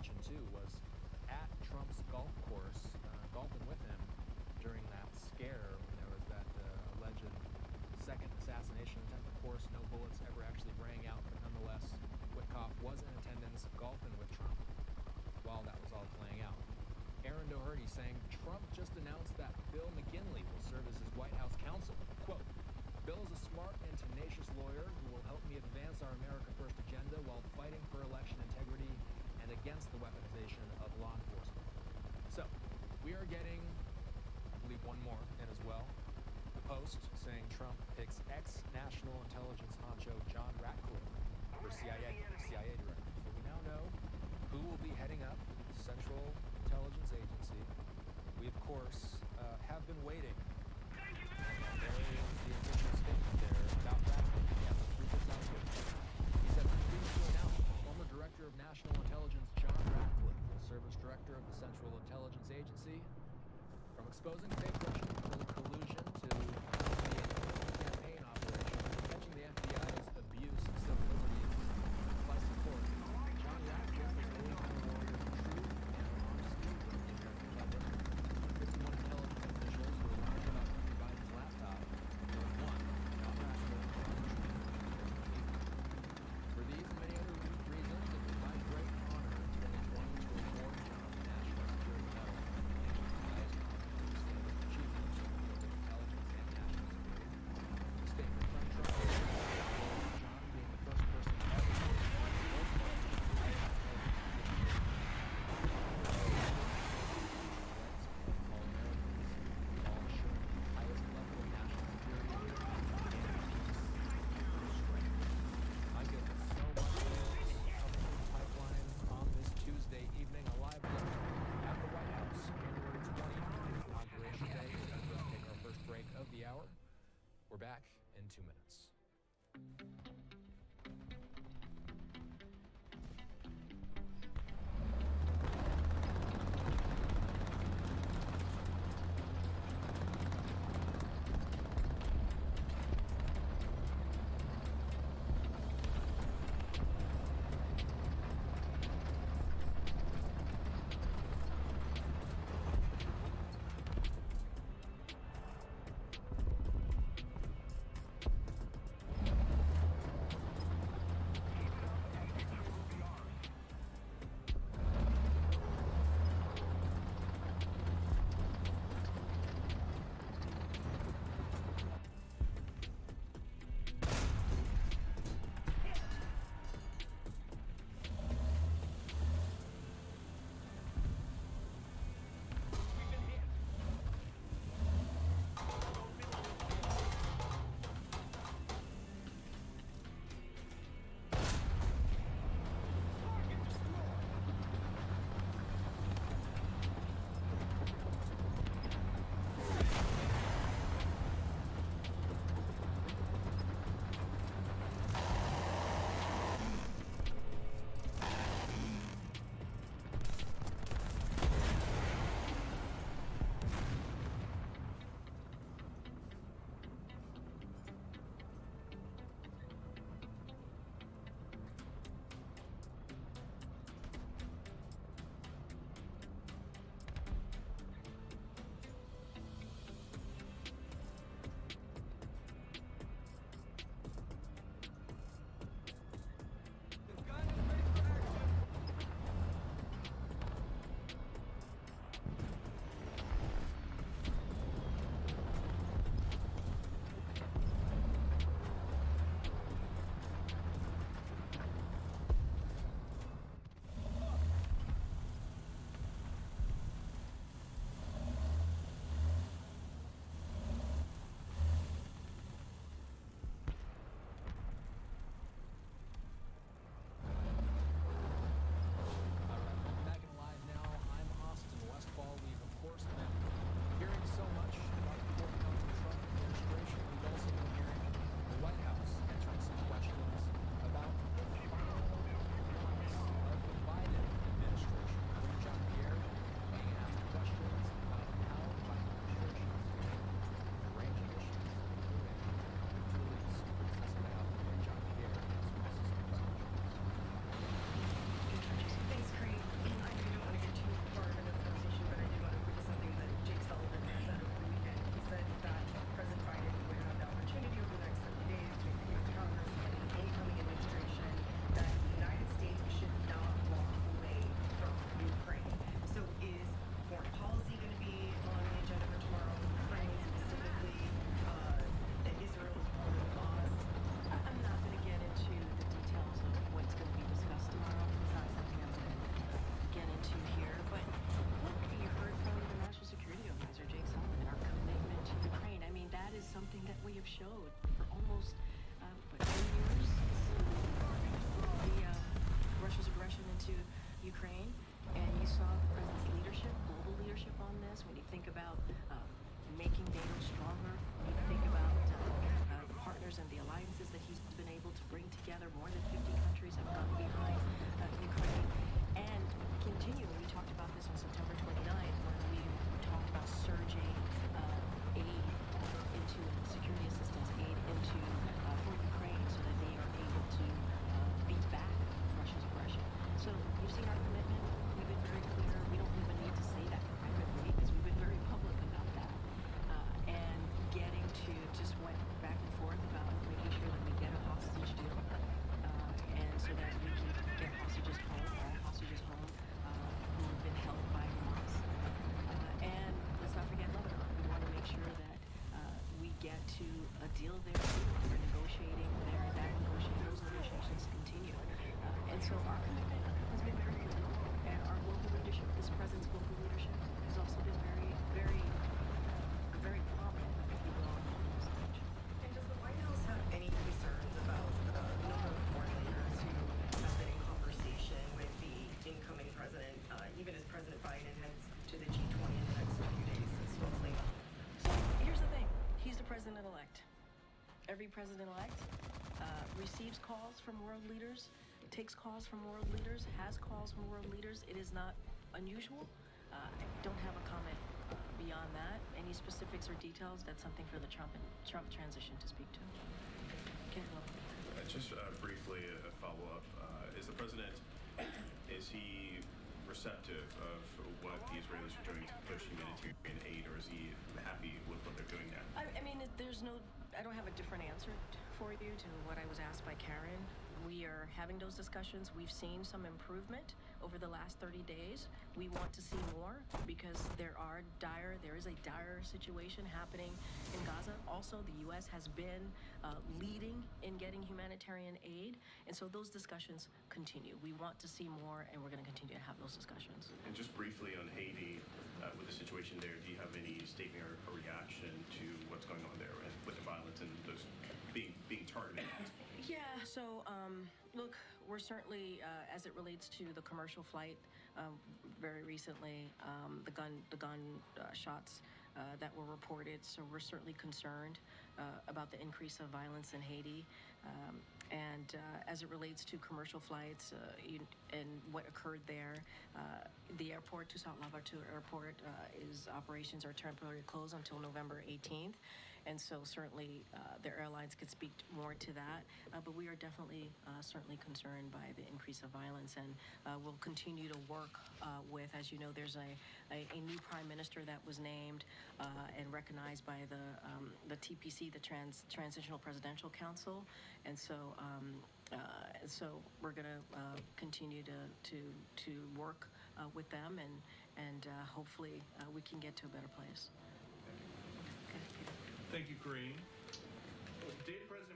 mention too was at Trump's golf course, golfing with him during that scare when there was that alleged second assassination attempt. Of course, no bullets ever actually rang out, but nonetheless, Witkoff was in attendance golfing with Trump while that was all playing out. Aaron Doherty saying Trump just announced that Bill McGinley will serve as his White House counsel. Quote, Bill is a smart and tenacious lawyer who will help me advance our America First agenda while fighting for election integrity and against the weaponization of law enforcement. So, we are getting, I believe, one more in as well. The Post saying Trump picks ex-National Intelligence honcho John Ratcliffe for CIA director. So we now know who will be heading up the Central Intelligence Agency. We, of course, have been waiting. There is the official statement there about Ratcliffe. Yeah, let's read this out here. He said, I'm pleased to announce the former Director of National Intelligence, John Ratcliffe, will serve as Director of the Central Intelligence Agency. From exposing fake Russian collusion to the campaign operation, catching the FBI's abuse of civil liberties, by support, John Ratcliffe has always been a warrior for truth and honesty with the American public. 51 intelligence officials who were lying about Hunter Biden's laptop. There was one, John Ratcliffe, for these and many other reasons, it was my great honor in 2020 to award John the National Security Medal. showed for almost 2 years Russia's aggression into Ukraine, and you saw the president's leadership, global leadership on this. When you think about making NATO stronger, when you think about the partners and the alliances that he's been able to bring together, more than 50 countries have gotten behind Ukraine, and continuing. We talked about this on September 29th when we talked about surging aid into security assistance aid into for Ukraine so that they are able to beat back Russia's aggression. So you've seen our commitment. We've been very clear. We don't even need to say that privately because we've been very public about that. And getting to just went back and forth about making sure that we get a hostage deal, and so that we can get hostages home, all hostages home who have been held by Hamas. And let's not forget Lebanon. We want to make sure that we get to a deal there too. We're negotiating there. Those negotiations continue. And so our commitment has been very clear. And our global leadership, this president's global leadership, has also been very prominent, if you will, on this stage. And does the White House have any concerns about the number of foreign leaders who have been in conversation with the incoming president, even as President Biden heads to the G20 in the next few days, supposedly? So here's the thing. He's the president-elect. Every president-elect receives calls from world leaders, takes calls from world leaders, has calls from world leaders. It is not unusual. I don't have a comment beyond that. Any specifics or details, that's something for the Trump transition to speak to. Just briefly, a follow-up. Is the president, is he receptive of what the Israelis are doing to push humanitarian aid, or is he happy with what they're doing now? I mean, I don't have a different answer for you to what I was asked by Karen. We are having those discussions. We've seen some improvement over the last 30 days. We want to see more because there is a dire situation happening in Gaza. Also, the U.S. has been leading in getting humanitarian aid, and so those discussions continue. We want to see more, and we're going to continue to have those discussions. And just briefly on Haiti, with the situation there, do you have any statement or reaction to what's going on there and with the violence and those being targeted? Yeah, so look, we're certainly, as it relates to the commercial flight, very recently, the gun shots that were reported. So we're certainly concerned about the increase of violence in Haiti. And as it relates to commercial flights and what occurred there, the airport, Toussaint Louverture Airport, operations are temporarily closed until November 18th. And so certainly the airlines could speak more to that. But we are definitely certainly concerned by the increase of violence, and we'll continue to work with, as you know, there's a new prime minister that was named and recognized by the TPC, the Transitional Presidential Council. And so we're going to continue to work with them, and hopefully we can get to a better place. Thank you, Karine.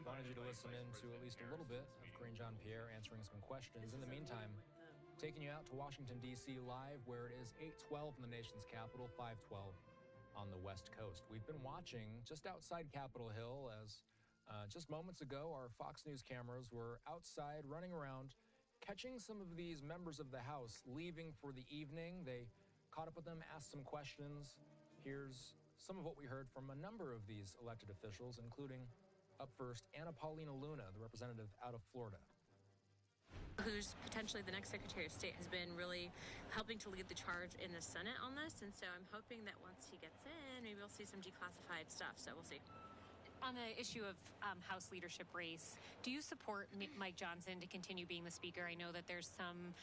Wanted you to listen in to at least a little bit of Karine Jean-Pierre answering some questions. In the meantime, taking you out to Washington, D.C. live, where it is 8:12 in the nation's capital, 5:12 on the West Coast. We've been watching just outside Capitol Hill as just moments ago, our Fox News cameras were outside running around, catching some of these members of the House leaving for the evening. They caught up with them, asked some questions. Here's some of what we heard from a number of these elected officials, including, up first, Anna Paulina Luna, the representative out of Florida. Who's potentially the next Secretary of State, has been really helping to lead the charge in the Senate on this. And so I'm hoping that once he gets in, maybe we'll see some declassified stuff. So we'll see. On the issue of House leadership race, do you support Mike Johnson to continue being the Speaker? I know that there's some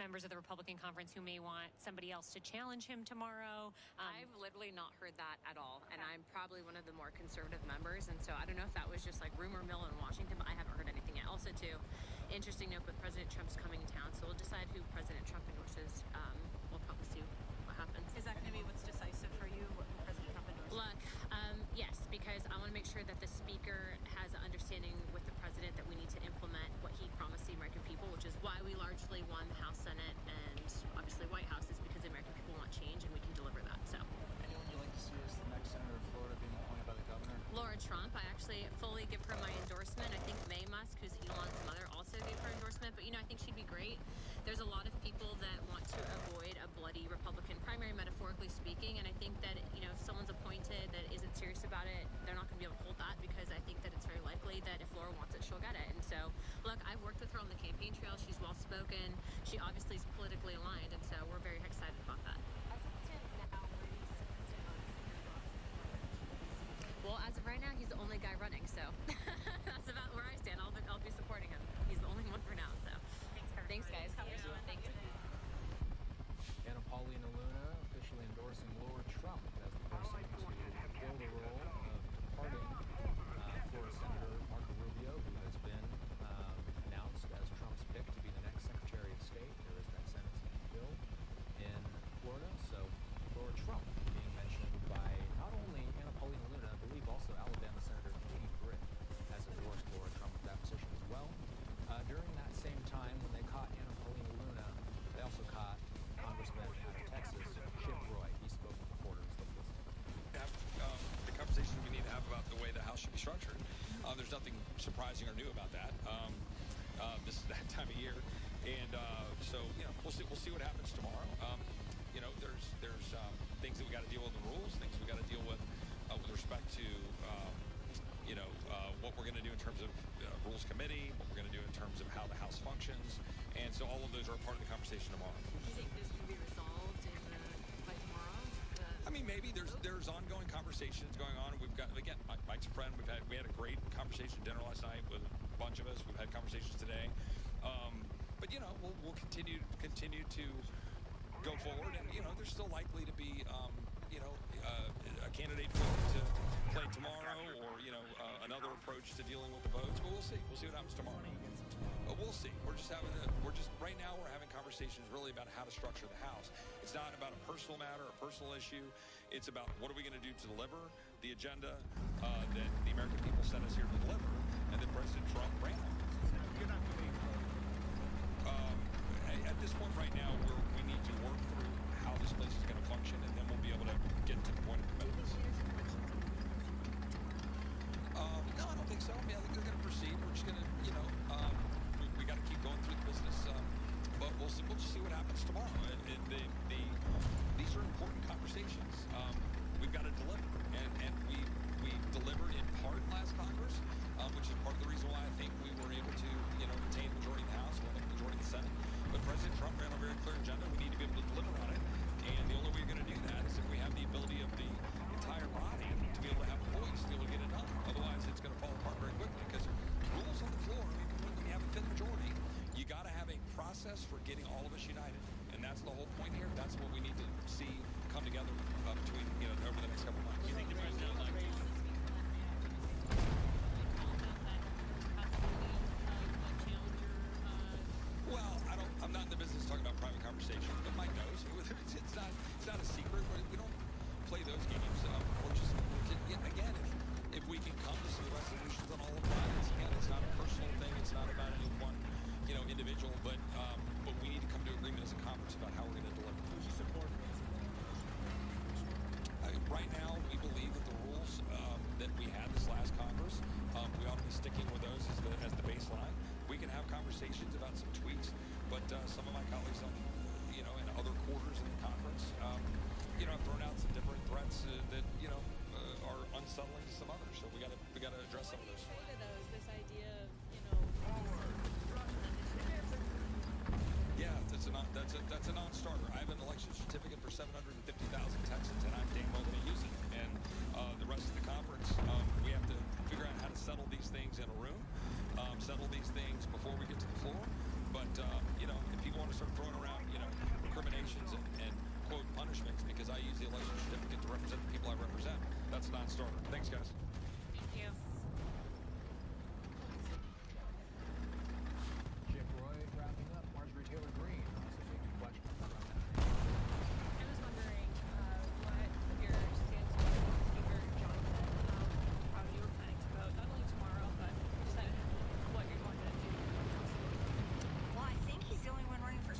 members of the Republican conference who may want somebody else to challenge him tomorrow. I've literally not heard that at all. And I'm probably one of the more conservative members. And so I don't know if that was just like rumor mill in Washington, but I haven't heard anything yet. Also, too, interesting note, but President Trump's coming to town. So we'll decide who President Trump endorses. We'll probably see what happens. Is that going to be what's decisive for you, what President Trump endorses? Look, yes, because I want to make sure that the Speaker has an understanding with the President that we need to implement what he promised the American people, which is why we largely won the House, Senate, and obviously White House, is because the American people want change, and we can deliver that. So. Anyone you'd like to see as the next senator of Florida being appointed by the governor? Laura Trump. I actually serious about it, they're not going to be able to hold that because I think that it's very likely that if Laura wants it, she'll get it. And so, look, I've worked with her on the campaign trail. She's well spoken. She obviously is politically aligned, and so we're very excited about that. As it stands now, where do you stand on Senator Johnson? Well, as of right now, he's the only guy running, so that's about where I stand. I'll be supporting him. He's the only one for now, so. Thanks, guys. Thanks. Anna Paulina Luna officially endorsing Laura Trump as the person to fill the role of departing Florida Senator Marco Rubio, who has been announced as Trump's pick to be the next Secretary of State. There is that Senate seat bill in Florida, so Laura Trump being mentioned by not only Anna Paulina Luna, I believe also Alabama Senator Katie Britt has endorsed Laura Trump for that position as well. During that same time, when they caught Anna Paulina Luna, they also caught Congressman out of Texas, Chip Roy. He spoke to reporters. Let's listen. Have the conversation we need to have about the way the House should be structured. There's nothing surprising or new about that. This is that time of year, and so we'll see what happens tomorrow. There's things that we got to deal with, the rules, things we got to deal with respect to what we're going to do in terms of rules committee, what we're going to do in terms of how the House functions, and so all of those are a part of the conversation tomorrow. Do you think this will be resolved by tomorrow? I mean, maybe there's ongoing conversations going on. We've got, again, Mike's a friend. We had a great conversation dinner last night with a bunch of us. We've had conversations today, but we'll continue to go forward, and there's still likely to be a candidate to play tomorrow, or another approach to dealing with the votes. But we'll see what happens tomorrow. We'll see. We're just right now we're having conversations really about how to structure the House. It's not about a personal matter, a personal issue. It's about what are we going to do to deliver the agenda that the American people sent us here to deliver, and that President Trump ran on. You're not going to at this point right now, we need to work through how this place is going to function, and then we'll be able to get to the point of commitments. No, I don't think so. I mean, I think they're going to proceed. We're just going to, we got to keep going through the business. But we'll see. We'll just see what happens tomorrow. These are important conversations. We've got to deliver, and we delivered in part last Congress, which is part of the reason why I think we were able to, retain majority in the House, well, majority in the Senate. But President Trump ran a very clear agenda. We need to be able to deliver on it, and the only way you're going to do that is if we have the ability of the entire body to be able to have a voice, to be able to get it done. Otherwise, it's going to fall apart very quickly because rules on the floor. I mean, when you have a thin majority, you got to have a process for getting all of us united, and that's the whole point here. That's what we need to see come together between over the next couple of months. You think the president will Well, I'm not in the business of talking about private conversations, but Mike knows. It's not a secret. We don't play those games. Again, if we can come to some resolutions on all of that, it's not a personal thing. It's not about any one, individual, but we need to come to agreement as a conference about how we're going to deliver. Would you support Right now, we believe that the rules that we had this last Congress, we ought to be sticking with those as the baseline. We can have conversations about some tweaks, but some of my colleagues in other quarters in the conference, have thrown out some different threats that are unsettling to some others. So we got to address some of those. This idea of Yeah, that's a non-starter. I have an election certificate for 750,000 Texans, and I'm dang well going to use it. And the rest of the conference, we have to figure out how to settle these things in a room, settle these things before we get to the floor. But if people want to start throwing around recriminations and quote punishments because I use the election certificate to represent the people I represent, that's a non-starter. Thanks, guys. Thank you. Chip Roy wrapping up. Marjorie Taylor Greene also taking questions from that. I was wondering what your stance was on Speaker Johnson, how you were planning to vote, not only tomorrow, but decided what you're going to do. Well, I think he's the only one running for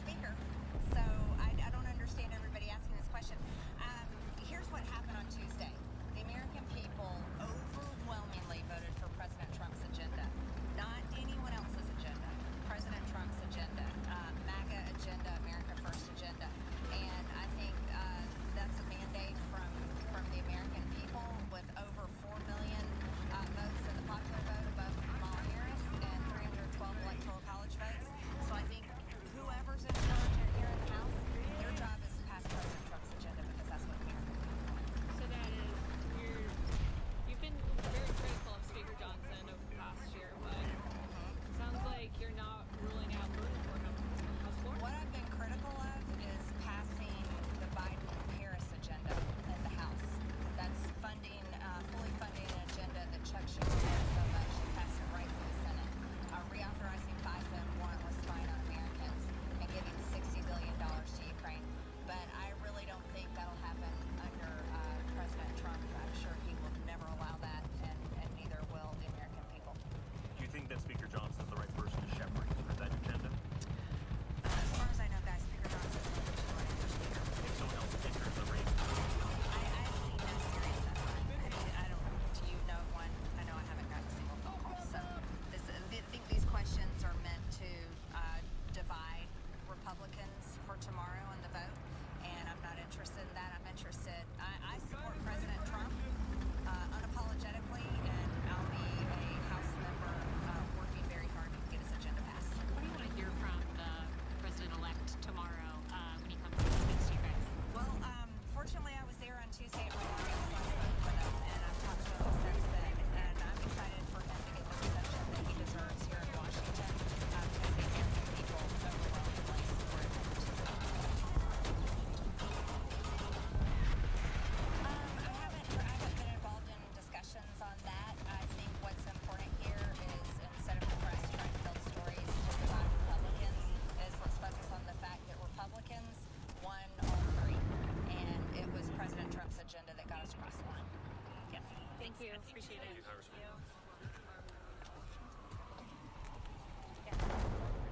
Appreciate it.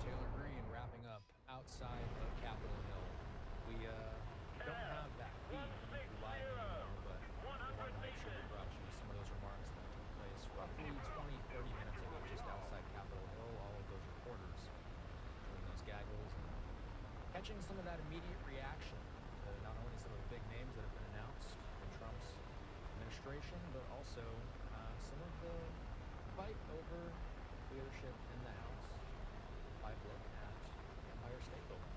Taylor Green wrapping up outside of Capitol Hill. We don't have that feed live anymore, but we wanted to make sure we brought you some of those remarks that took place roughly 20, 30 minutes ago just outside Capitol Hill. All of those reporters doing those gaggles and catching some of that immediate reaction to not only some of the big names that have been announced in Trump's administration, but also some of the fight over leadership in the House. Live look at the Empire State Building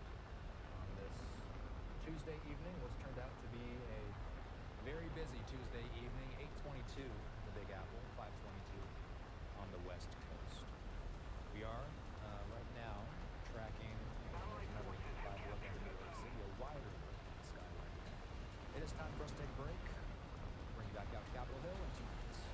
on this Tuesday evening, which turned out to be a very busy Tuesday evening. 8:22 in the Big Apple, 5:22 on the West Coast. We are right now tracking another live look at New York City, a wider look at the skyline. It is time for us to take a break. Bring you back out to Capitol Hill in 2 minutes.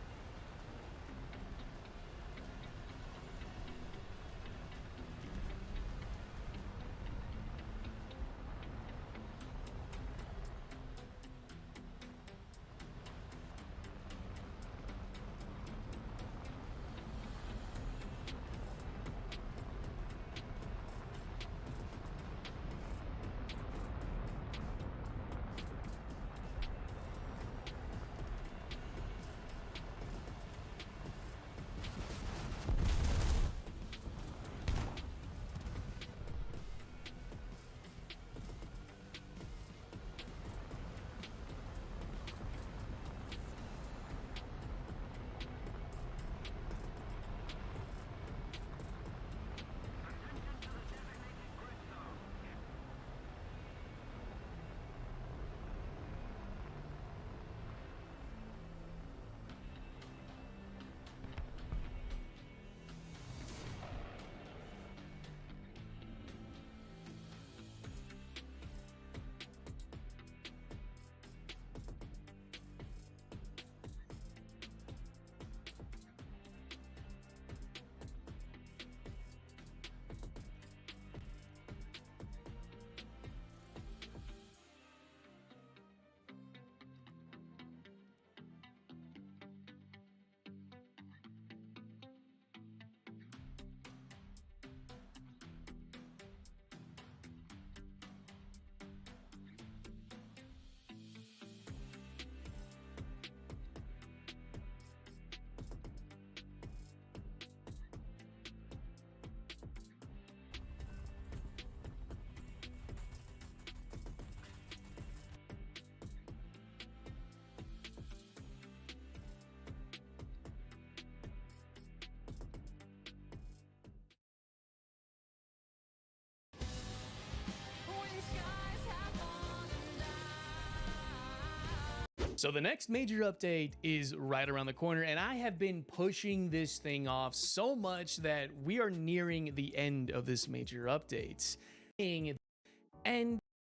So the next major update is right around the corner, and I have been pushing this thing off so much that we are nearing the end of this major update. And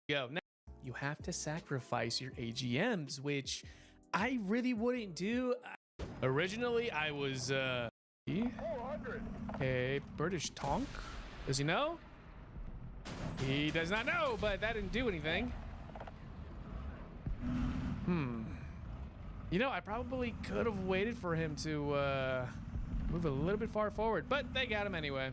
go. Now, you have to sacrifice your AGMs, which I really wouldn't do. Originally, I was a British tonk. Does he know? He does not know, but that didn't do anything. You know, I probably could have waited for him to move a little bit far forward, but they got him anyway.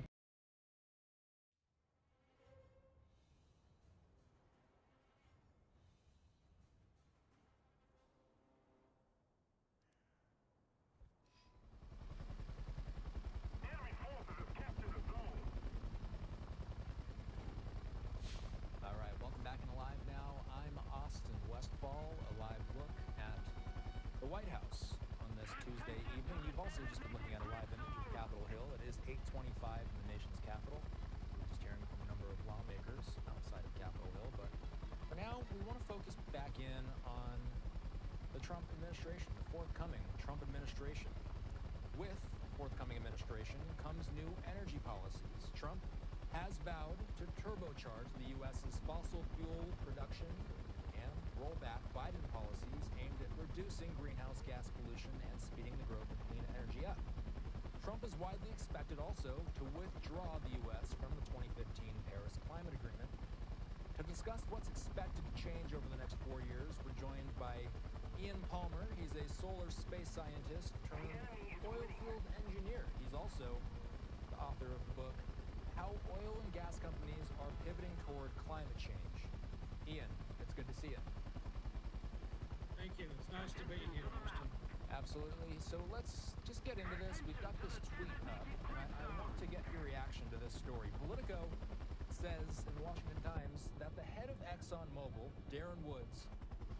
All right, welcome back in Alive Now. I'm Austin Westfall, a live look at the White House on this Tuesday evening. You've also just been looking at a live image of Capitol Hill. It is 8:25 in the nation's capital. We're just hearing from a number of lawmakers outside of Capitol Hill. But for now, we want to focus back in on the Trump administration, the forthcoming Trump administration. With the forthcoming administration comes new energy policies. Trump has vowed to turbocharge the U.S.'s fossil fuel production and roll back Biden policies aimed at reducing greenhouse gas pollution and speeding the growth of clean energy up. Trump is widely expected also to withdraw the U.S. from the 2015 Paris Climate Agreement. To discuss what's expected to change over the next 4 years, we're joined by Ian Palmer, he's a solar space scientist turned oil field engineer. He's also the author of the book, How Oil and Gas Companies Are Pivoting Toward Climate Change. Ian, it's good to see you. Thank you. It's nice to be here, Mr. Absolutely. So let's just get into this. We've got this tweet up, and I want to get your reaction to this story. Politico says in the Washington Times that the head of ExxonMobil, Darren Woods,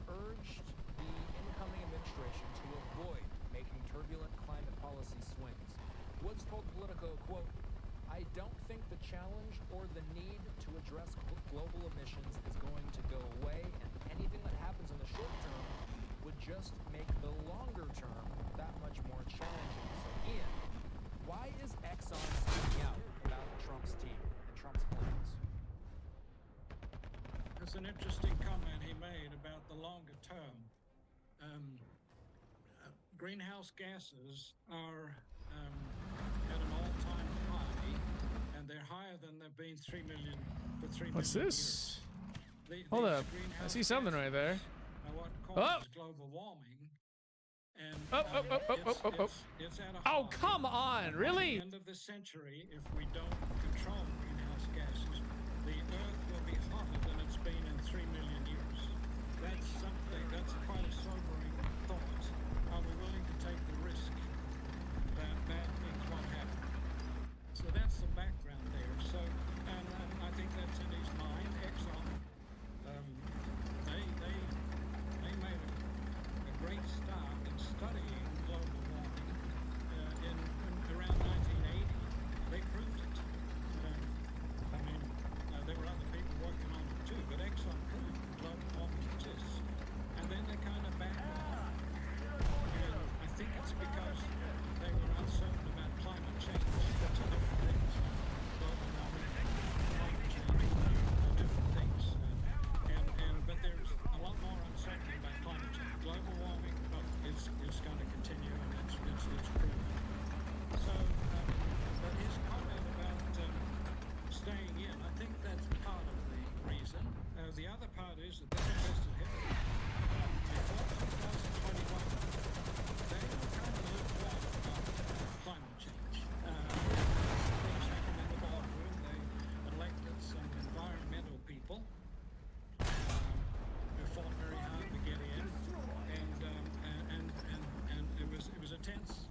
urged the incoming administration to avoid making turbulent climate policy swings. Woods told Politico, quote, "I don't think the challenge or the need to address global emissions is going to go away, and anything that happens in the short term would just make the longer term that much more challenging." So, Ian, why is Exxon speaking out about Trump's team and Trump's plans? That's an interesting comment he made about the longer term. Greenhouse gases are at an all-time high, and they're higher than they've been 3 million What's years. this? Hold up. I see something right there. Are what causes global warming. And it's at a Oh, high. come on, really? At the end of the century, if we don't control greenhouse gases, the Earth will be hotter than it's been in 3 million years. That's quite a sobering thought. Are we willing to take the risk that bad things won't happen? So that's the background there. So, and I think that's in his mind. Exxon, they made a great start in studying global warming in around 1980. They proved it. There were other people working on it too, but Exxon proved global warming exists. And then they kind of backed off. And I think it's because they were uncertain about climate change. That's a different thing. Global warming, climate change, are different things. But there's a lot more uncertainty about climate change. Global warming, it's going to continue, and it's proven. So, but his comment about staying in, I think that's part of the reason. The other part is that they've invested heavily. Before 2021, they were kind of lukewarm about climate change. Things happened in the boardroom. They elected some environmental people who fought very hard to get in, and it was a tense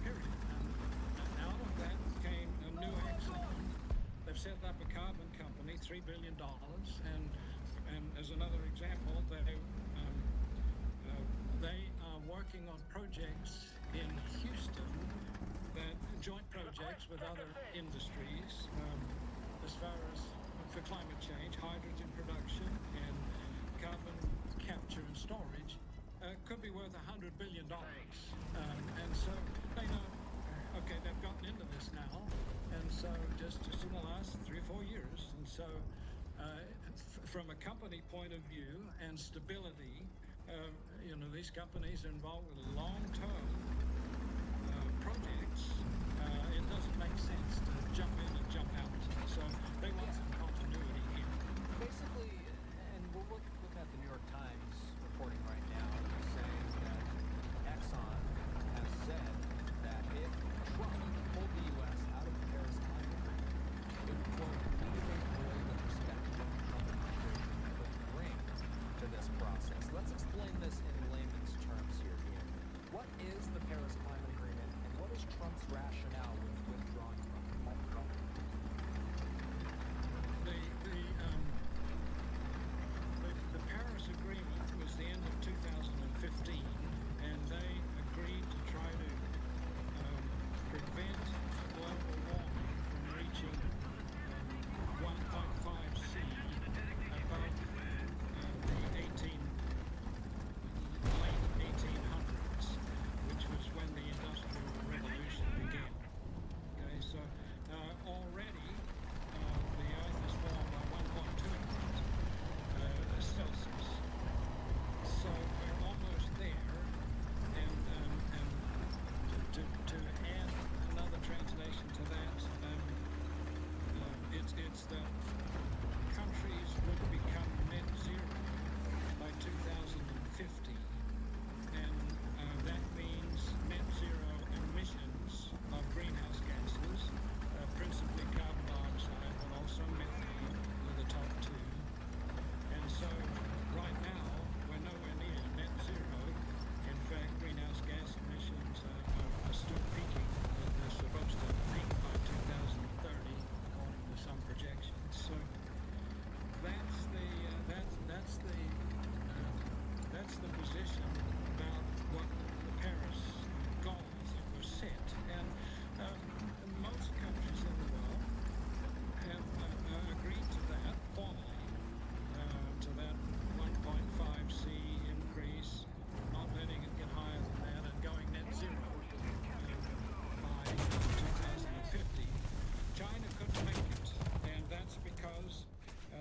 period. And out of that came a new Exxon. They've set up a carbon company, $3 billion, and as another example, they are working on projects in Houston, that joint projects with other industries, as far as for climate change, hydrogen production, and carbon capture and storage, could be worth $100 billion. And so they know, okay, they've gotten into this now, and so just in the last 3 or 4 years. And so from a company point of view and stability, these companies are involved with long-term projects. It doesn't make sense to jump in and jump out. So they want some continuity here. Basically, and we're looking at the New York Times reporting right now, saying that Exxon has said that if Trump pulled the U.S. out of the Paris Climate Agreement, it would, quote, mitigate away the perspective Trump administration could bring to this process. Let's explain this in layman's terms here, Ian. What is the Paris Climate Agreement, and what is Trump's rationale with withdrawing from it?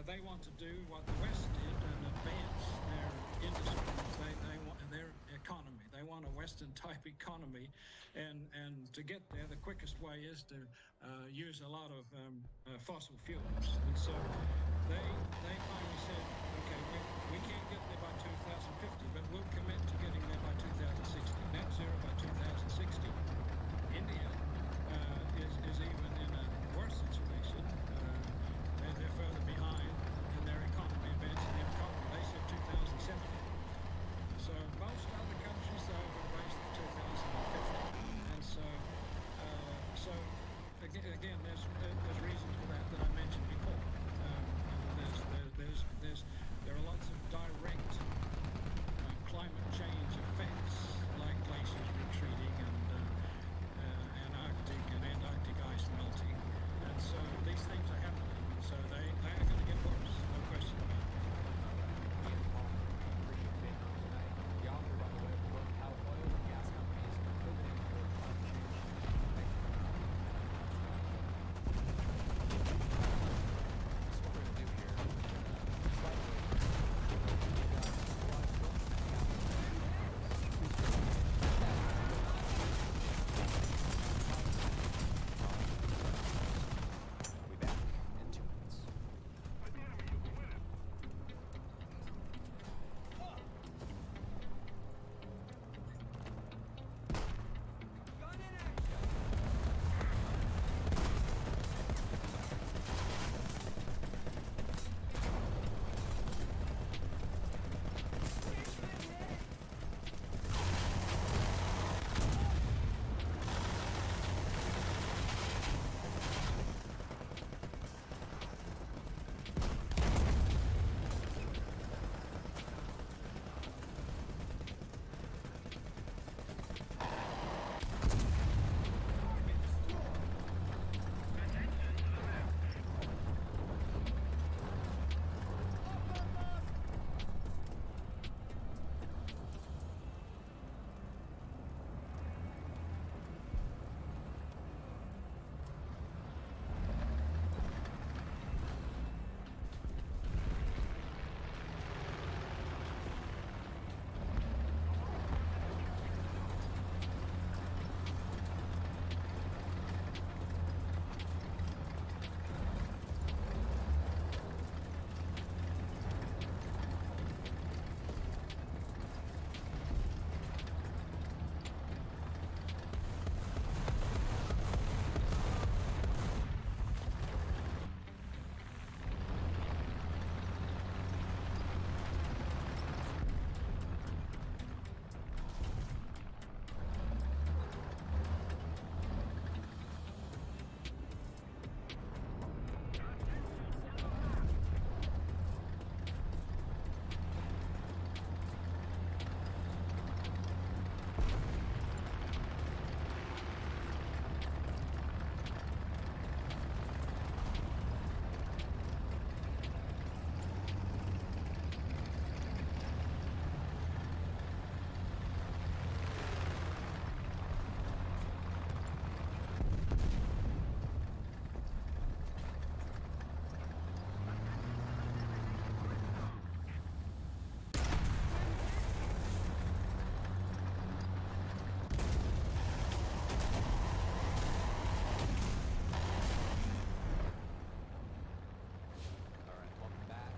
they want to do what the West did and advance their industry. They want their economy. They want a Western-type economy, and to get there, the quickest way is to use a lot of fossil fuels. And so they finally said, okay, we can't get there by 2050, but we'll commit to getting there by 2060. Net zero by 2060. India is even in a worse situation. They're further behind in their economy, advancing their economy. They said 2070. So most other countries, though, have embraced 2050. And so again, there's reasons for that I mentioned before. There are lots of direct climate change effects, like glaciers retreating and Antarctic ice melting, and so these things are happening. And so they are going to get worse, no question about it. Ian Palmer, appreciate being on tonight. The author, by the way, of the book, How Oil and Gas Companies Are Pivoting Toward Climate Change. Thank you for coming on. This is what we're going to do here. Slightly. We'll be back in 2 minutes. All right, welcome back.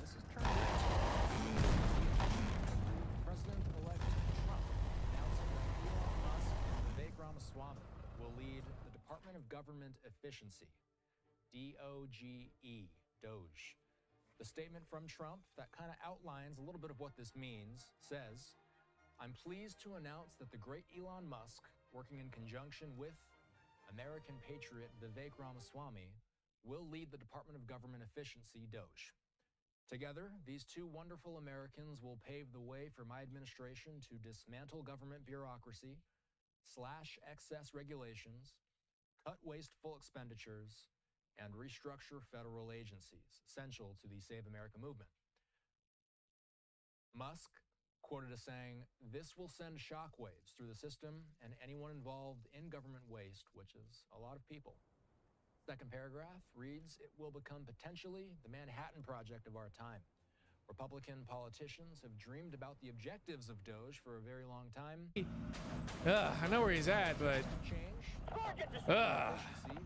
This has turned into President-elect Trump announcing that Elon Musk and Vivek Ramaswamy will lead the Department of Government Efficiency, DOGE, Doge. The statement from Trump that kind of outlines a little bit of what this means says, I'm pleased to announce that the great Elon Musk, working in conjunction with American patriot Vivek Ramaswamy, will lead the Department of Government Efficiency, DOGE. Together, these two wonderful Americans will pave the way for my administration to dismantle government bureaucracy, slash excess regulations, cut wasteful expenditures, and restructure federal agencies, essential to the Save America movement. Musk, quoted as saying, "This will send shockwaves through the system and anyone involved in government waste," which is a lot of people. Second paragraph reads, "It will become potentially the Manhattan Project of our time. Republican politicians have dreamed about the objectives of DOGE for a very long time. I know where he's at, but Change,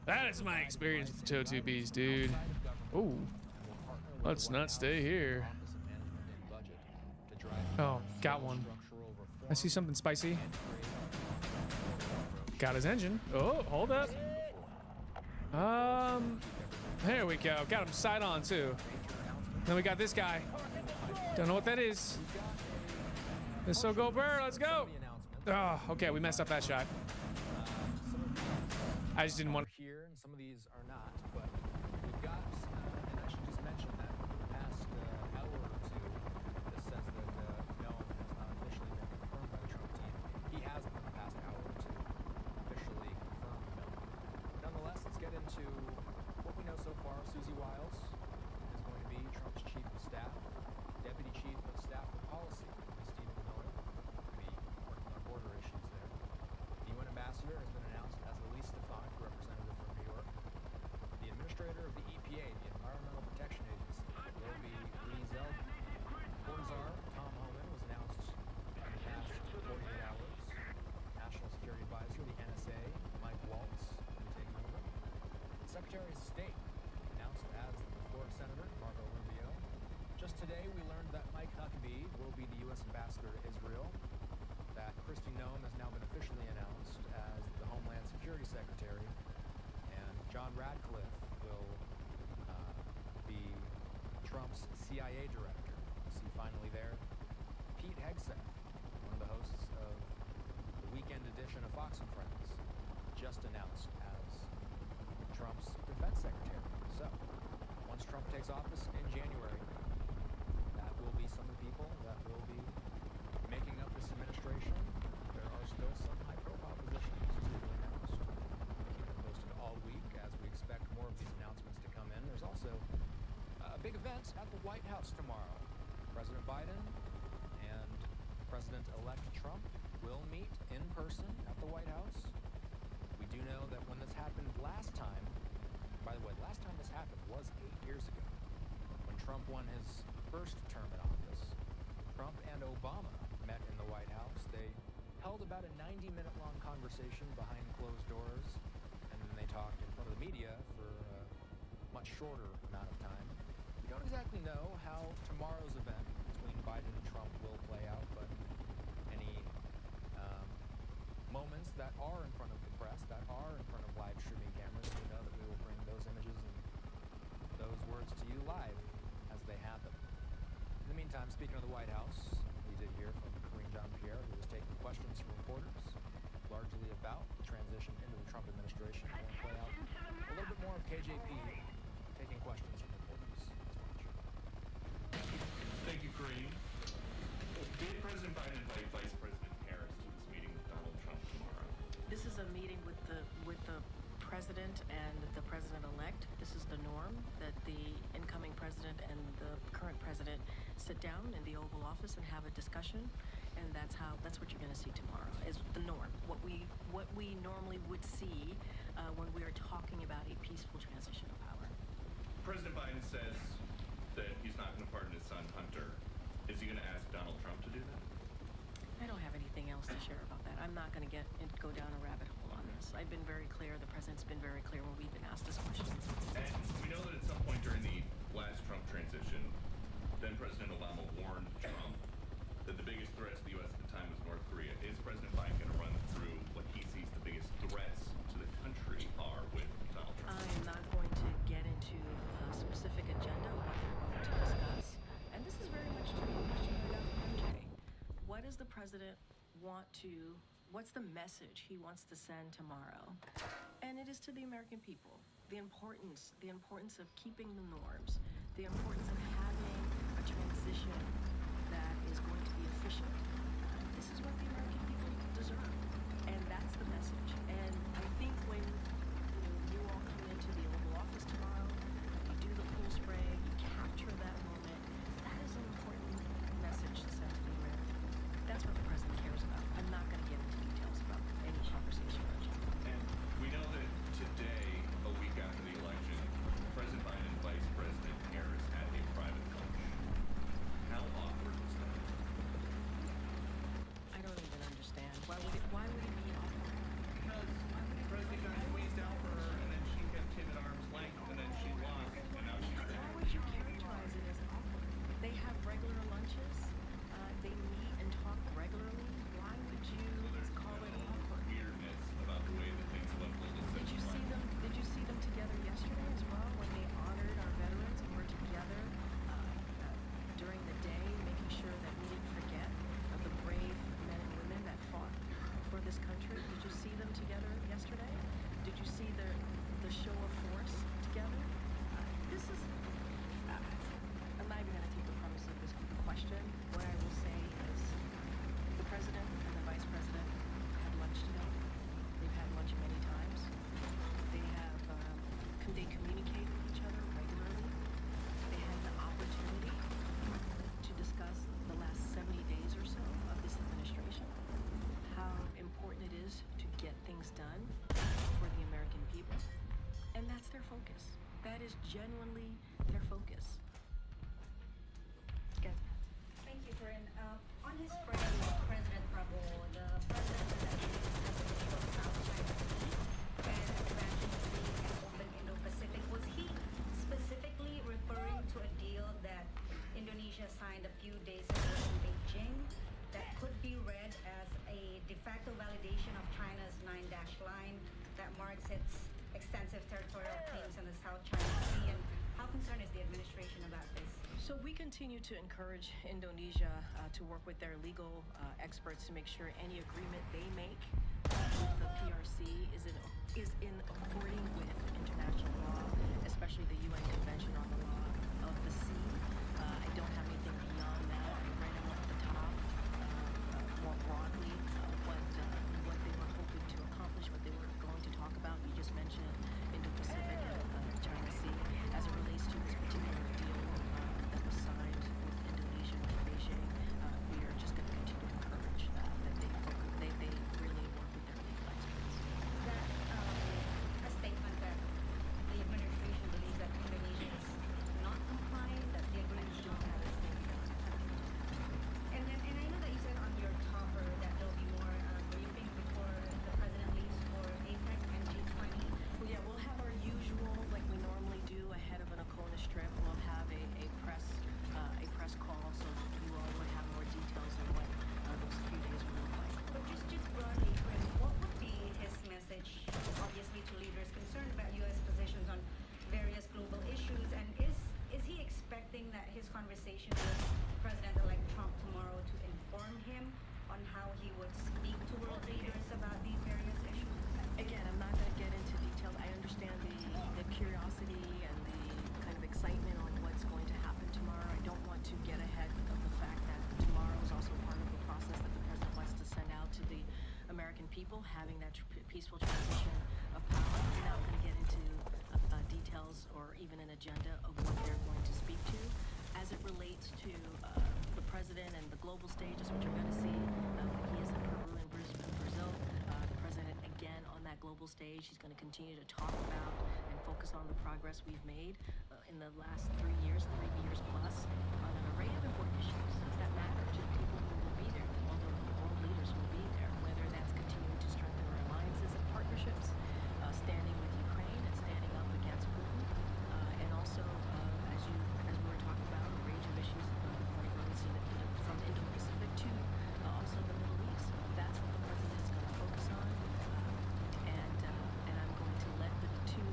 that is my experience with TOTBs, dude. Ooh, let's not stay here. Oh, got one. I see something spicy. Got his engine. Oh, hold up. There we go. Got him side on too. Then we got this guy. Don't know what that is. Let's so go Burr. Let's go. Oh, okay. We messed up that shot. I just didn't want to. Here, and some of these are not, but we've got, and I should just mention that in the past hour or two, this says that Noam has not officially been confirmed by the Trump team. He has in the past hour or two officially confirmed Noam. Nonetheless, let's get into what we know so far. Susie Wiles is going to be Trump's chief of staff, deputy chief of staff for policy, Stephen Miller, will be working on border issues there. The UN ambassador has been announced as Elise Stefanik, representative from New York. The administrator of the EPA, the Environmental Protection Agency, will be Lee Zeldin. Czar Tom Homan was announced in the past 48 hours. National Security Advisor, the NSA, Mike Waltz, will be taking over. Secretary of State announced as the Florida Senator, Marco Rubio. Just today, we learned that Mike Huckabee will be the U.S. ambassador to Israel. That Kristi Noem has now been officially announced as the Homeland Security Secretary, and John Radcliffe will be Trump's CIA director. See finally there, Pete Hegseth, one of the hosts of the weekend edition of Fox and Friends, just announced as Trump's defense secretary. So, once Trump takes office in January, that will be some of the people that will be making up this administration. There are still some high-profile positions to be announced. We'll keep it posted all week as we expect more of these announcements to come in. There's also a big event at the White House tomorrow. President Biden and President-elect Trump will meet in person at the White House. We do know that when this happened last time, by the way, the last time this happened was 8 years ago, when Trump won his first term in office. Trump and Obama met in the White House. They held about a 90-minute long conversation behind closed doors, and then they talked in front of the media for a much shorter amount of time. We don't exactly know how tomorrow's event between Biden and Trump will play out, but any moments that are in front of the press, that are in front of live streaming cameras, we know that we will bring those images and those words to you live as they happen. In the meantime, speaking of the White House, we did hear from Karine Jean-Pierre, who was taking questions from reporters, largely about the transition into the Trump administration. I want to play out a little bit more of KJP taking questions from reporters. Let's watch. Thank you, Kareem. Did President Biden invite Vice President Harris to this meeting with Donald Trump tomorrow? This is a meeting with the president and the president-elect. This is the norm that the incoming president and the current president sit down in the Oval Office and have a discussion, and that's what you're going to see tomorrow. Is the norm. What we normally would see when we are talking about a peaceful transition of power. President Biden says that he's not going to pardon his son Hunter. Is he going to ask Donald Trump to do that? I don't have anything else to share about that. I'm not going to go down a rabbit hole on this. I've been very clear. The president's been very clear when we've been asked this question. And we know that at some point during the last Trump transition, then President Obama warned Trump that the biggest threat to the U.S. at the time was North Korea. Is President Biden going to run through what he sees the biggest threats to the country are with Donald Trump? I'm not going to get into a specific agenda of what they're going to discuss. And this is very much to be a question I got from MJ. What does the president want to, what's the message he wants to send tomorrow? And it is to the American people. The importance of keeping the norms, the importance of having a transition that is going to be efficient. This is what the American people deserve. And that's the message. And I think when you all come into the Oval Office tomorrow, you do the full spray, you capture that moment, that is an important message to send to the American people. this done for the American people. And that's their focus. That is genuinely their focus. Yes, Thank you, Corinne. On his friend, President Prabowo, the president of South China Sea and expansion of the open Indo-Pacific, was he specifically referring to a deal that Indonesia signed a few days ago in Beijing that could be read as a de facto validation of China's 9-dash line that marks its extensive territorial claims in the South China Sea? And how concerned is the administration about this? So we continue to encourage Indonesia to work with their legal experts to make sure any agreement they make with the PRC is in according with international law, especially the UN Convention on the Law of the Sea. I don't have anything beyond that. I read them at the top more broadly what they were hoping to accomplish, what they were going to talk about. You just mentioned Indo-Pacific and China Sea as it relates to this particular deal that was signed with Indonesia and Beijing. We are just going to continue to encourage that they really work with their legal experts. That a statement that the administration believes that Indonesia is not complying, that the agreement don't have a statement. And I know that you said on your topper that there'll be more briefing before the president leaves for APEC and G20. Well, yeah, we'll have our usual, like we normally do ahead of an Oconus trip. We'll have a press call, so you all would have more details on what those few days will look like. But just broadly, Chris, what would be his message, obviously, to leaders concerned about U.S. positions on various global issues? And is he expecting that his conversation with President-elect Trump tomorrow to inform him on how he would speak to world leaders about these various issues? Again, I'm not going to get into detail. I understand the curiosity and the kind of excitement on what's going to happen tomorrow. I don't want to get ahead of the fact that tomorrow is also part of the process that the president wants to send out to the American people, having that peaceful transition of power. I'm not going to get into details or even an agenda of what they're going to speak to. As it relates to the president and the global stage, is what you're going to see when he is in Peru and Brazil. The president, again, on that global stage, he's going to continue to talk about and focus on the progress we've made in the last 3 years plus, on an array of important issues that matter to the people who will be there, all the world leaders who will be there, whether that's continuing to strengthen our alliances and partnerships, standing with Ukraine and standing up against Putin, and also, as we were talking about, a range of issues when it goes from Indo-Pacific to also the Middle East. That's what the president is going to focus on, and I'm going to let the two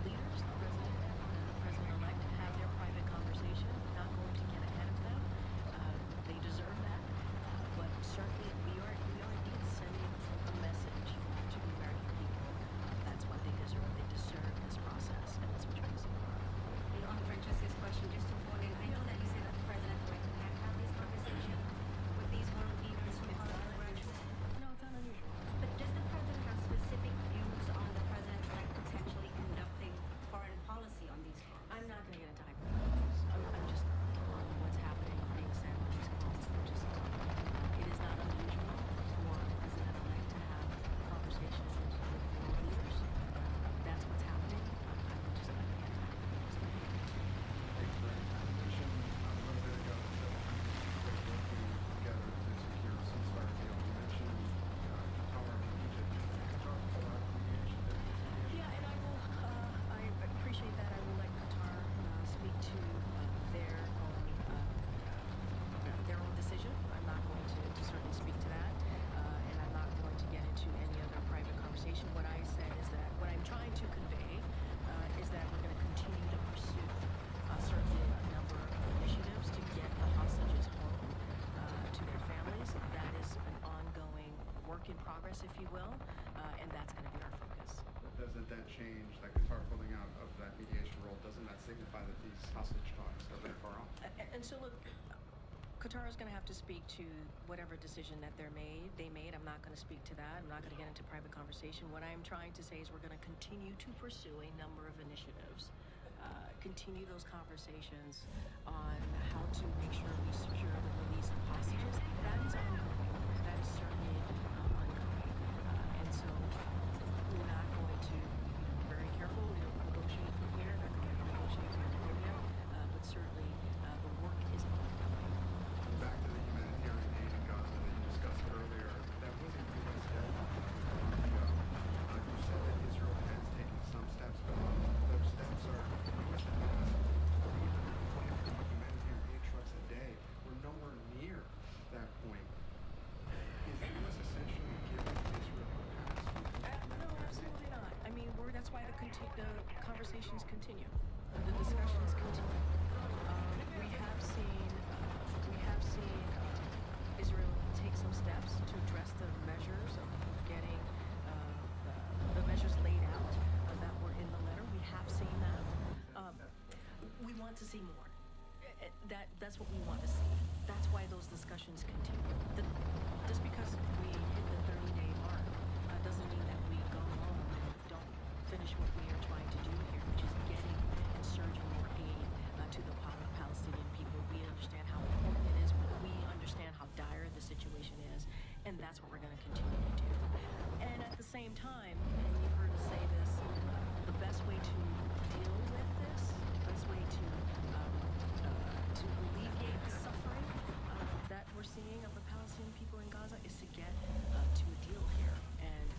leaders, the president and the president-elect, have their private conversation. Not going to get ahead of them. They deserve that, but certainly we are indeed sending a message to the American people. That's what they deserve. They deserve this process, and that's what you're going to see tomorrow. On Francesca's question, just to phone in, I know that you said that the president-elect can have this conversation with these world leaders who are graduates. No, it's not unusual. But does the president have specific views on the president-elect potentially conducting foreign policy on these calls? I'm not going to get into hypotheticals. I'm just on what's happening being said on these calls. It is not unusual for the president-elect to have conversations with world leaders. That's what's happening. I'm just not going to get into hypotheticals. Yeah, and I appreciate that. I will let Qatar speak to their own decision. I'm not going to certainly speak to that, and I'm not going to get into any other private conversation. What I said is that what I'm trying to convey is that we're going to continue to pursue certainly a number of initiatives to get the hostages home to their families. That is an ongoing work in progress, if you will, and that's going to be our focus. Doesn't that change, that Qatar pulling out of that mediation role, doesn't that signify that these hostage talks are very far off? And so look, Qatar is going to have to speak to whatever decision that they made. I'm not going to speak to that. I'm not going to get into private conversation. What I'm trying to say is we're going to continue to pursue a number of initiatives, continue those conversations on how to make sure we secure the release of hostages. That is ongoing. That is certainly ongoing. And so So we're not going to be very careful. We don't negotiate from here. Not going to negotiate from Colombia. But certainly the work is ongoing. Back to the humanitarian aid in Gaza that you discussed earlier, that was a U.S. deadline not too long ago. You said that Israel has taken some steps, but those steps are U.S. has 320 humanitarian aid trucks a day. We're nowhere near that point. Is the U.S. essentially giving Israel a pass? No, absolutely not. I mean, that's why the conversations continue. The discussions continue. We have seen Israel take some steps to address the measures of getting the measures laid out that were in the letter. We have seen that. We want to see more. That's what we want to see. That's why those discussions continue. Just because we hit the 30-day mark doesn't mean that we go home and don't finish what we are trying to do here, which is getting and surging more aid to the Palestinian people. We understand how important it is. We understand how dire the situation is, and that's what we're going to continue to do. And at the same time, and you've heard us say this, the best way to deal with this, the best way to alleviate the suffering that we're seeing of the Palestinian people in Gaza is to get to a deal here, and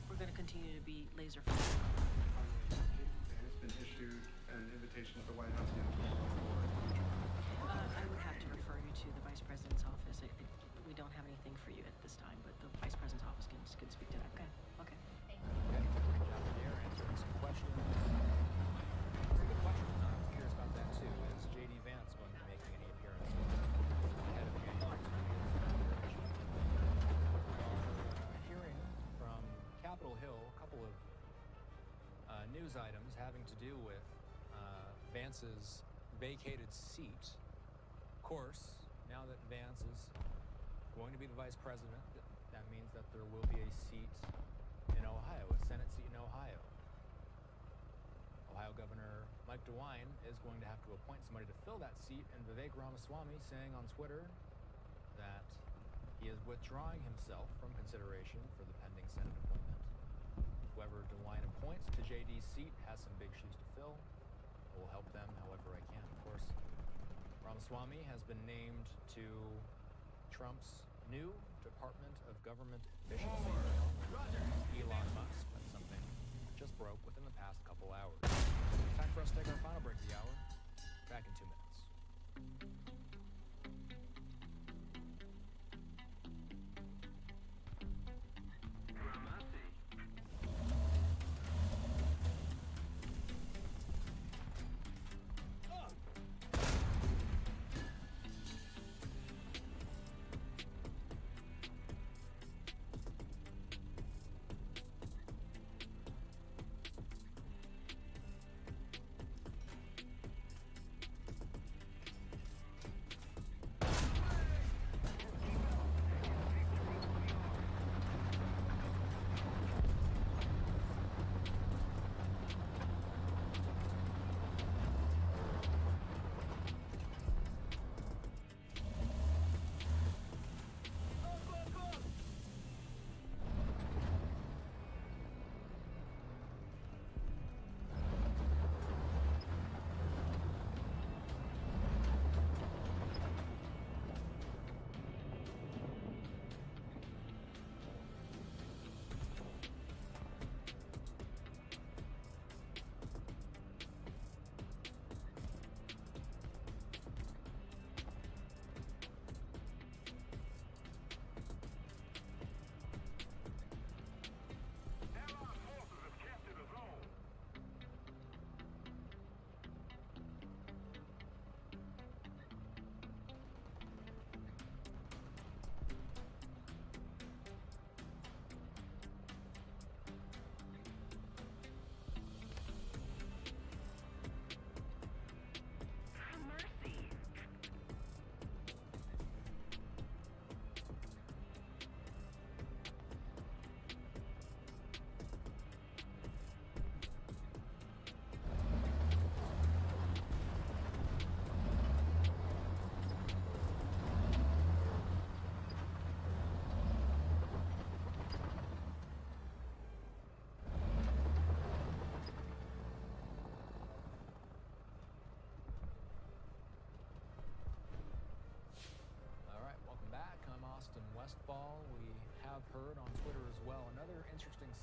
we're going to continue to be laser focused. Has been issued an invitation to the White House yet? I would have to refer you to the Vice President's office. We don't have anything for you at this time, but the Vice President's office can speak to that. Okay. Okay, great job there answering some questions. It's a good question. I'm curious about that too. Is J.D. Vance going to be making any appearances ahead of January 20th? We are hearing from Capitol Hill a couple of news items having to do with Vance's vacated seat. Of course, now that Vance is going to be the vice president, that means that there will be a seat in Ohio, a Senate seat in Ohio. Ohio Governor Mike DeWine is going to have to appoint somebody to fill that seat, and Vivek Ramaswamy saying on Twitter that he is withdrawing himself from consideration for the pending Senate appointment. Whoever DeWine appoints to JD's seat has some big shoes to fill. We'll help them however I can. Of course, Ramaswamy has been named to Trump's new Department of Government Efficiency. Elon Musk. That's something that just broke within the past couple hours. Time for us to take our final break of the hour. Back in 2 minutes.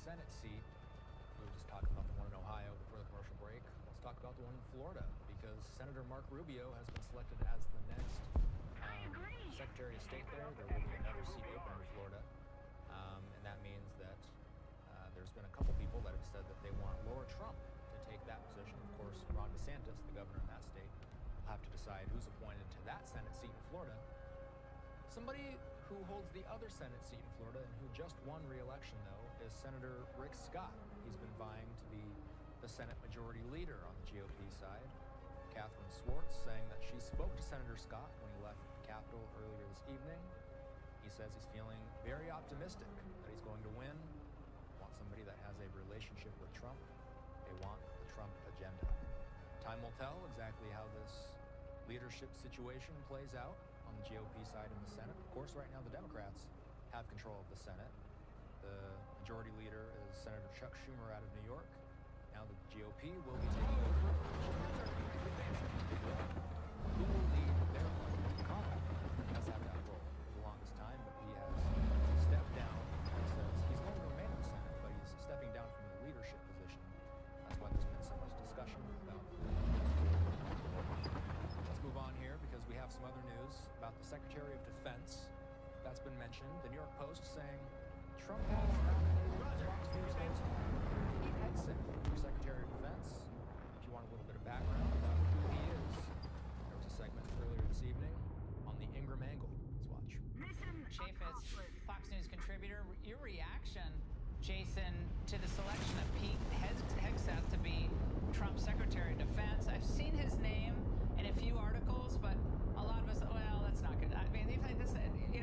Senate seat. We were just talking about the one in Ohio before the commercial break. Let's talk about the one in Florida, because Senator Mark Rubio has been selected as the next Secretary of State there. There will be another seat open in Florida. And that means that there's been a couple people that have said that they want Laura Trump to take that position. Of course, Ron DeSantis, the governor in that state, will have to decide who's appointed to that Senate seat in Florida. Somebody who holds the other Senate seat in Florida and who just won re-election, though, is Senator Rick Scott. He's been vying to be the Senate Majority Leader on the GOP side. Catherine Swartz saying that she spoke to Senator Scott when he left the Capitol earlier this evening. He says he's feeling very optimistic that he's going to win. Want somebody that has a relationship with Trump. They want the Trump agenda. Time will tell exactly how this leadership situation plays out on the GOP side in the Senate. Of course, right now the Democrats have control of the Senate. The majority leader is Senator Chuck Schumer out of New York. Now the GOP will be taking over. Who will lead their party to combat? He has had that role for the longest time, but he has stepped down. He says he's going to remain in the Senate, but he's stepping down from the leadership position. That's why there's been so much discussion about it. Let's move on here because we have some other news about the Secretary of Defense. That's been mentioned. The New York Post saying Trump has nominated Fox News host Pete Hegseth for Secretary of Defense. If you want a little bit of background about who he is, there was a segment earlier this evening on the Ingram Angle. Let's watch. Chaffetz, Fox News contributor, your reaction, Jason, to the selection of Pete Hegseth to be Trump's Secretary of Defense. I've seen his name in a few articles, but a lot of us, well, that's not good. I mean, it's like this, he's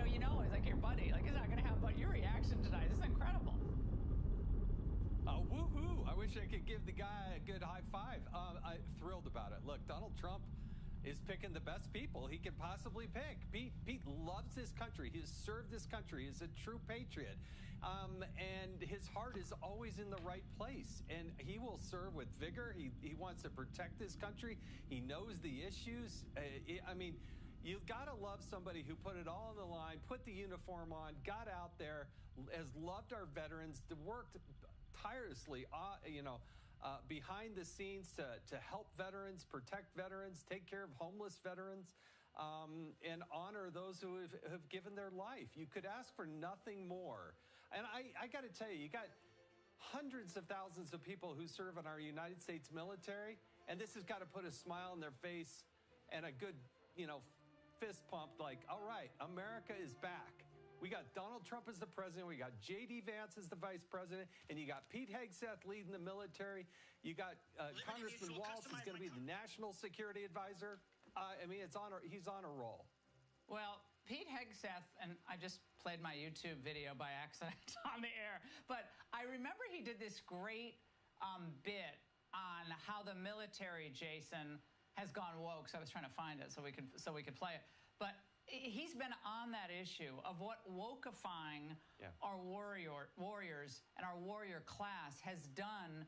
like your buddy. Like, he's not going to have, but your reaction tonight is incredible. Woohoo! I wish I could give the guy a good high five. I'm thrilled about it. Look, Donald Trump is picking the best people he could possibly pick. Pete loves this country. He has served this country. He's a true patriot. And his heart is always in the right place. And he will serve with vigor. He wants to protect this country. He knows the issues. You've got to love somebody who put it all on the line, put the uniform on, got out there, has loved our veterans, worked tirelessly, behind the scenes to help veterans, protect veterans, take care of homeless veterans, and honor those who have given their life. You could ask for nothing more. And I got to tell you, you got hundreds of thousands of people who serve in our United States military, and this has got to put a smile on their face and a good, fist pump like, all right, America is back. We got Donald Trump as the president. We got J.D. Vance as the vice president. And you got Pete Hegseth leading the military. You got Congressman Waltz is going to be the national security advisor. He's on a roll. Well, Pete Hegseth, and I just played my YouTube video by accident on the air, but I remember he did this great bit on how the military, Jason, has gone woke. So I was trying to find it so we could play it. But he's been on that issue of what wokeifying our warriors and our warrior class has done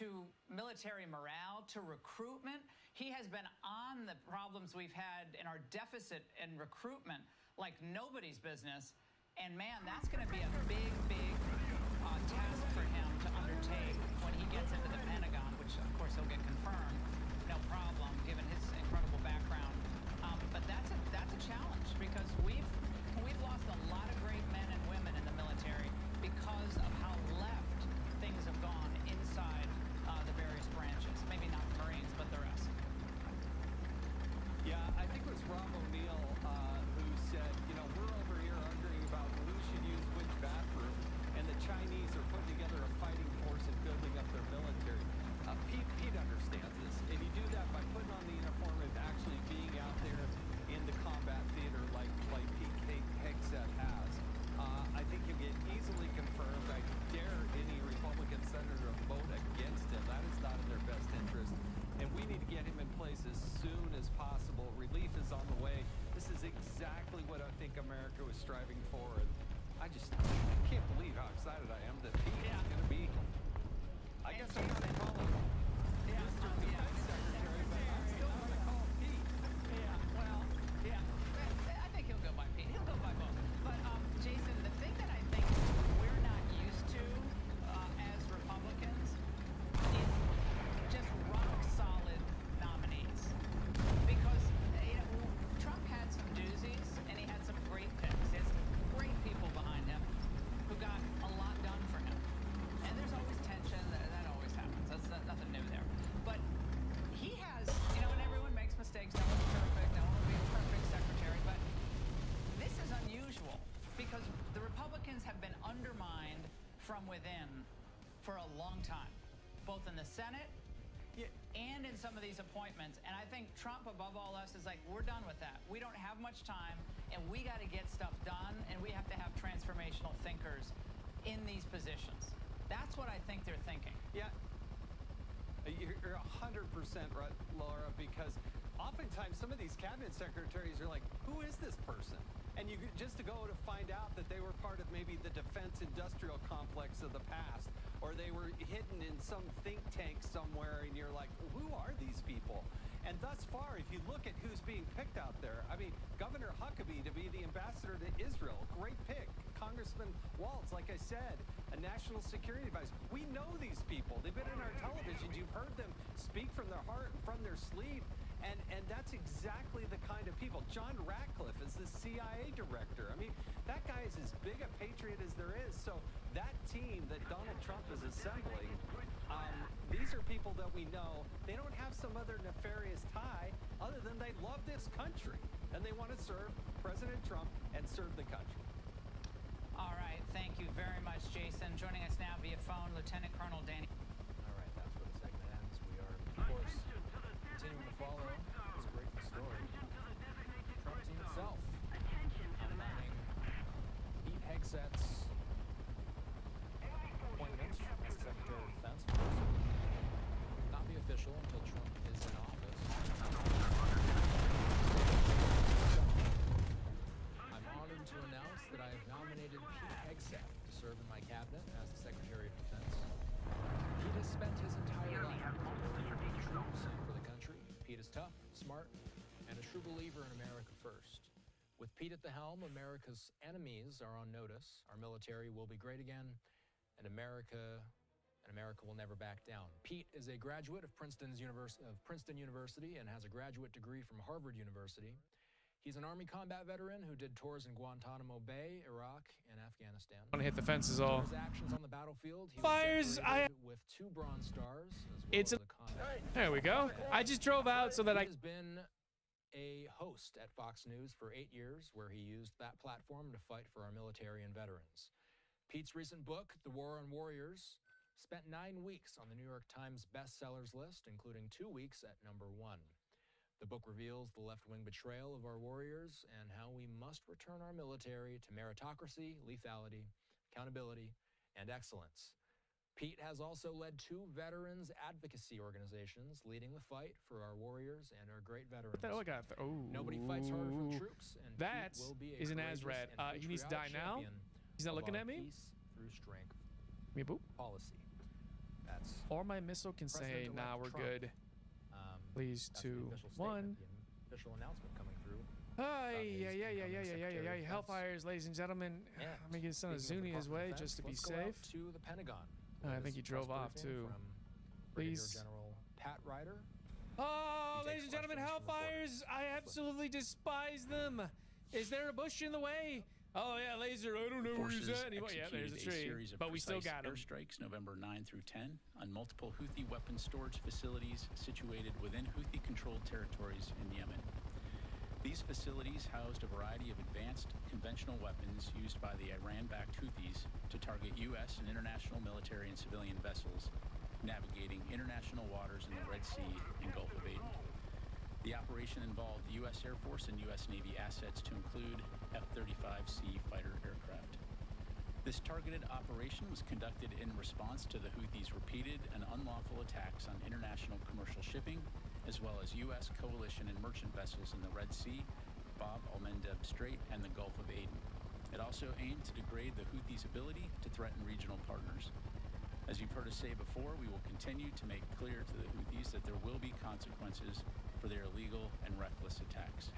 to military morale, to recruitment. He has been on the problems we've had in our deficit in recruitment like nobody's business. And man, that's going to be a big task for him to undertake when he gets into the Pentagon, which of course he'll get confirmed, no problem, given his incredible background. But that's a challenge because we've lost a lot of great men and women in the military because of how left things have gone inside the various branches. Maybe not the Marines, but the rest. Yeah, I think it was Rob O'Neill who said, we're over here arguing about who should use which bathroom, and the Chinese are putting together a fighting force and building up their military. Pete understands this, and you do that by putting on the uniform and actually being out there in the combat theater like Pete Hegseth has. I think he'll get easily confirmed. I dare any Republican senator to vote against him. That is not in their best interest. And we need to get him in place as soon as possible. Relief is on the way. This is exactly what I think America was striving for. And I can't believe how excited I am that Pete is going to be, I guess I'm going to call him Mr. Defense Secretary, but I'm still going to call him Pete. I think he'll go by Pete. He'll go by both. But Jason, the thing that I think we're not used to for a long time, both in the Senate and in some of these appointments. And I think Trump, above all else, is like, we're done with that. We don't have much time, and we got to get stuff done, and we have to have transformational thinkers in these positions. That's what I think they're thinking. Yeah, you're 100% right, Laura, because oftentimes some of these cabinet secretaries are like, who is this person? And you just to go to find out that they were part of maybe the defense industrial complex of the past, or they were hidden in some think tank somewhere, and you're like, who are these people? And thus far, if you look at who's being picked out there, I mean, Governor Huckabee to be the ambassador to Israel, great pick. Congressman Waltz, like I said, a national security advisor. We know these people. They've been in our televisions. You've heard them speak from their heart and from their sleeve. And that's exactly the kind of people. John Ratcliffe is the CIA director. I mean, that guy is as big a patriot as there is. So that team that Donald Trump is assembling, these are people that we know. They don't have some other nefarious tie other than they love this country. And they want to serve President Trump and serve the country. All right, thank you very much, Jason. Joining us now via phone, Lieutenant Colonel Danny. All right, that's where the segment ends. We are, of course, continuing to follow this great story. Trump team itself outlining Pete Hegseth's appointment as Secretary of Defense. Will not be official until Trump is in office. I'm honored to announce that I have nominated Pete Hegseth to serve in my cabinet as the Secretary of Defense. Pete has spent his entire life serving troops and for the country. Pete is tough, smart, and a true believer in America first. With Pete at the helm, America's enemies are on notice. Our military will be great again, and America will never back down. Pete is a graduate of Princeton University and has a graduate degree from Harvard University. He's an Army combat veteran who did tours in Guantanamo Bay, Iraq, and Afghanistan. I want to hit the fences all. For his actions on the battlefield, he Fires, was decorated with 2 Bronze Stars, as well It's as a combat. There we go. I just drove out so that I He has been a host at Fox News for 8 years, where he used that platform to fight for our military and veterans. Pete's recent book, The War on Warriors, spent 9 weeks on the New York Times bestsellers list, including 2 weeks at #1. The book reveals the left-wing betrayal of our warriors and how we must return our military to meritocracy, lethality, accountability, and excellence. Pete has also led 2 veterans advocacy organizations, leading the fight for our warriors and our great veterans. What the hell I got? Oh, nobody fights harder for the troops, and that Pete will be a is an courageous Azrad. and He needs to die patriotic now. champion He's not of looking our at me. Peace through strength Me boop. policy. That's Or my missile can say, President-elect "Nah, we're Trump. good." Please, that's the 2, official 1. statement, the official announcement coming through. Hi, his yeah. incoming Secretary of Defense. Hellfires, ladies and gentlemen. Yeah. Let me get some of Speaking of Zuni his Department way of just to be Defense, let's go out safe. to the Pentagon. I think Latest he drove press off, briefing too. from Brigadier Please. General Pat Ryder. Oh, He ladies takes and gentlemen, questions from Hellfires! I absolutely despise them. Is there a bush in the way? Oh yeah, laser. I don't know where he's at anymore. Yeah, there's a tree. Series of But we still precise got him. airstrikes November 9 through 10 on multiple Houthi weapons storage facilities situated within Houthi-controlled territories in Yemen. These facilities housed a variety of advanced conventional weapons used by the Iran-backed Houthis to target U.S. and international military and civilian vessels navigating international waters in the Red Sea and Gulf of Aden. The operation involved U.S. Air Force and U.S. Navy assets to include F-35C fighter aircraft. This targeted operation was conducted in response to the Houthis' repeated and unlawful attacks on international commercial shipping, as well as U.S. coalition and merchant vessels in the Red Sea, Bab al-Mandeb Strait, and the Gulf of Aden. It also aimed to degrade the Houthis' ability to threaten regional partners. As you've heard us say before, we will continue to make clear to the Houthis that there will be consequences for their illegal and reckless attacks.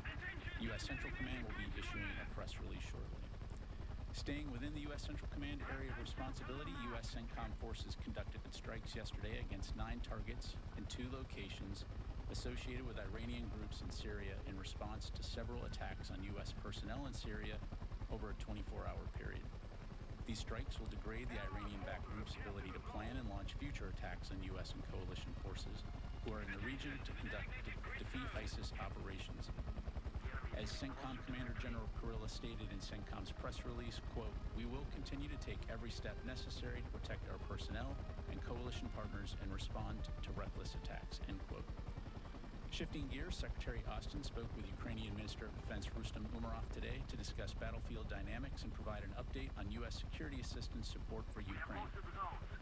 U.S. Central Command will be issuing a press release shortly. Staying within the U.S. Central Command area of responsibility, U.S. CENTCOM forces conducted strikes yesterday against 9 targets in 2 locations associated with Iranian groups in Syria in response to several attacks on U.S. personnel in Syria over a 24-hour period. These strikes will degrade the Iranian-backed group's ability to plan and launch future attacks on U.S. and coalition forces who are in the region to defeat ISIS operations. As CENTCOM Commander General Kurilla stated in CENTCOM's press release, quote, "We will continue to take every step necessary to protect our personnel and and coalition partners and respond to reckless attacks, end quote. Shifting gears, Secretary Austin spoke with Ukrainian Minister of Defense Rustem Umerov today to discuss battlefield dynamics and provide an update on U.S. security assistance support for Ukraine.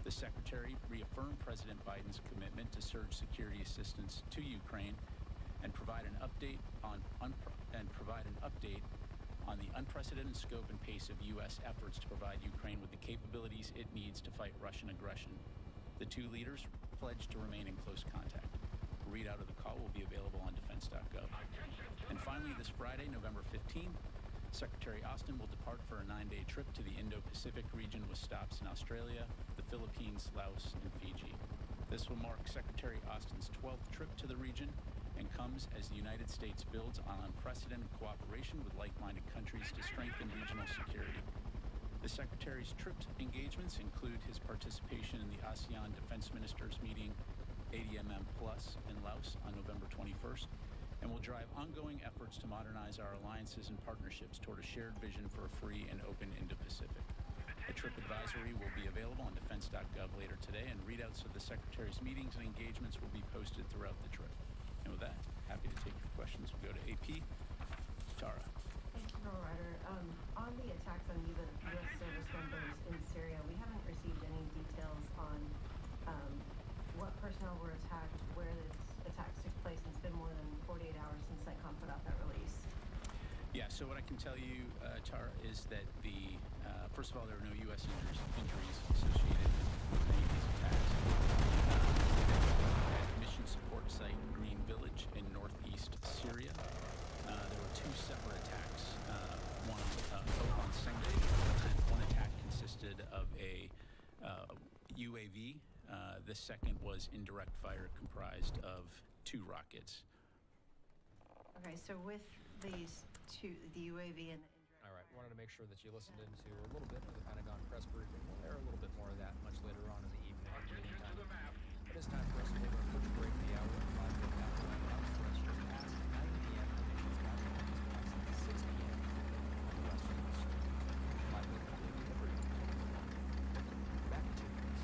The Secretary reaffirmed President Biden's commitment to surge security assistance to Ukraine and provide an update on the unprecedented scope and pace of U.S. efforts to provide Ukraine with the capabilities it needs to fight Russian aggression. The two leaders pledged to remain in close contact. A readout of the call will be available on defense.gov. And finally, this Friday, November 15th, Secretary Austin will depart for a 9-day trip to the Indo-Pacific region with stops in Australia, the Philippines, Laos, and Fiji. This will mark Secretary Austin's 12th trip to the region and comes as the United States builds on unprecedented cooperation with like-minded countries to strengthen regional security. The Secretary's trip engagements include his participation in the ASEAN Defense Ministers meeting ADMM Plus in Laos on November 21st, and will drive ongoing efforts to modernize our alliances and partnerships toward a shared vision for a free and open Indo-Pacific. A trip advisory will be available on defense.gov later today, and readouts of the Secretary's meetings and engagements will be posted throughout the trip. And with that, happy to take your questions. We'll go to AP. Tara. Thank you, Colonel Ryder. On the attacks on U.S. service members in Syria, we haven't received any details on what personnel were attacked, where the attacks took place, and it's been more than 48 hours since CENTCOM put out that release. Yeah, so what I can tell you, Tara, is that first of all, there were no U.S. injuries associated with any of these attacks. At Mission Support Site Green Village in northeast Syria, there were two separate attacks. One both on Sunday, and one attack consisted of a UAV. The second was indirect fire comprised of 2 rockets. Okay, so with these two, the UAV and the All right, wanted to make sure that you listened into a little bit of the Pentagon press briefing. We'll air a little bit more of that much later on in the evening. It is time for us to take a quick break. The hour at 5 p.m. now. Threats just past 9 p.m. The nation's capital is approximately 6 p.m. on the western coast. 5 minutes completing the briefing. Back in 2 minutes.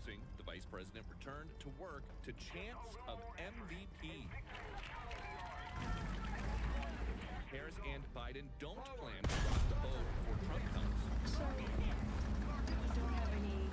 closing, the vice president returned to work to chants of MVP. Harris and Biden don't plan to rock the boat before Trump comes. So, we don't have any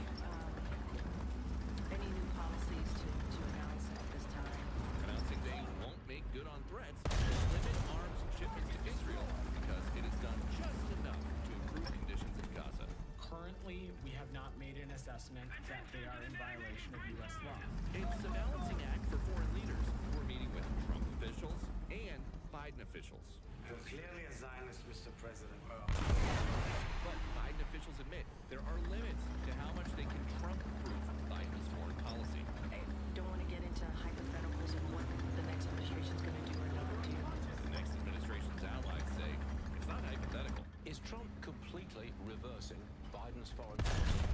new policies to announce at this time. Announcing they won't make good on threats to limit arms shipments to Israel because it has done just enough to improve conditions in Gaza. Currently, we have not made an assessment that they are in violation of U.S. law. It's a balancing act for foreign leaders who are meeting with Trump officials and Biden officials. You're clearly a Zionist, Mr. President. But Biden officials admit there are limits to how much they can Trump-proof Biden's foreign policy. I don't want to get into hypotheticals of what the next administration is going to do or not do. The next administration's allies say it's not hypothetical. Is Trump completely reversing Biden's foreign policy?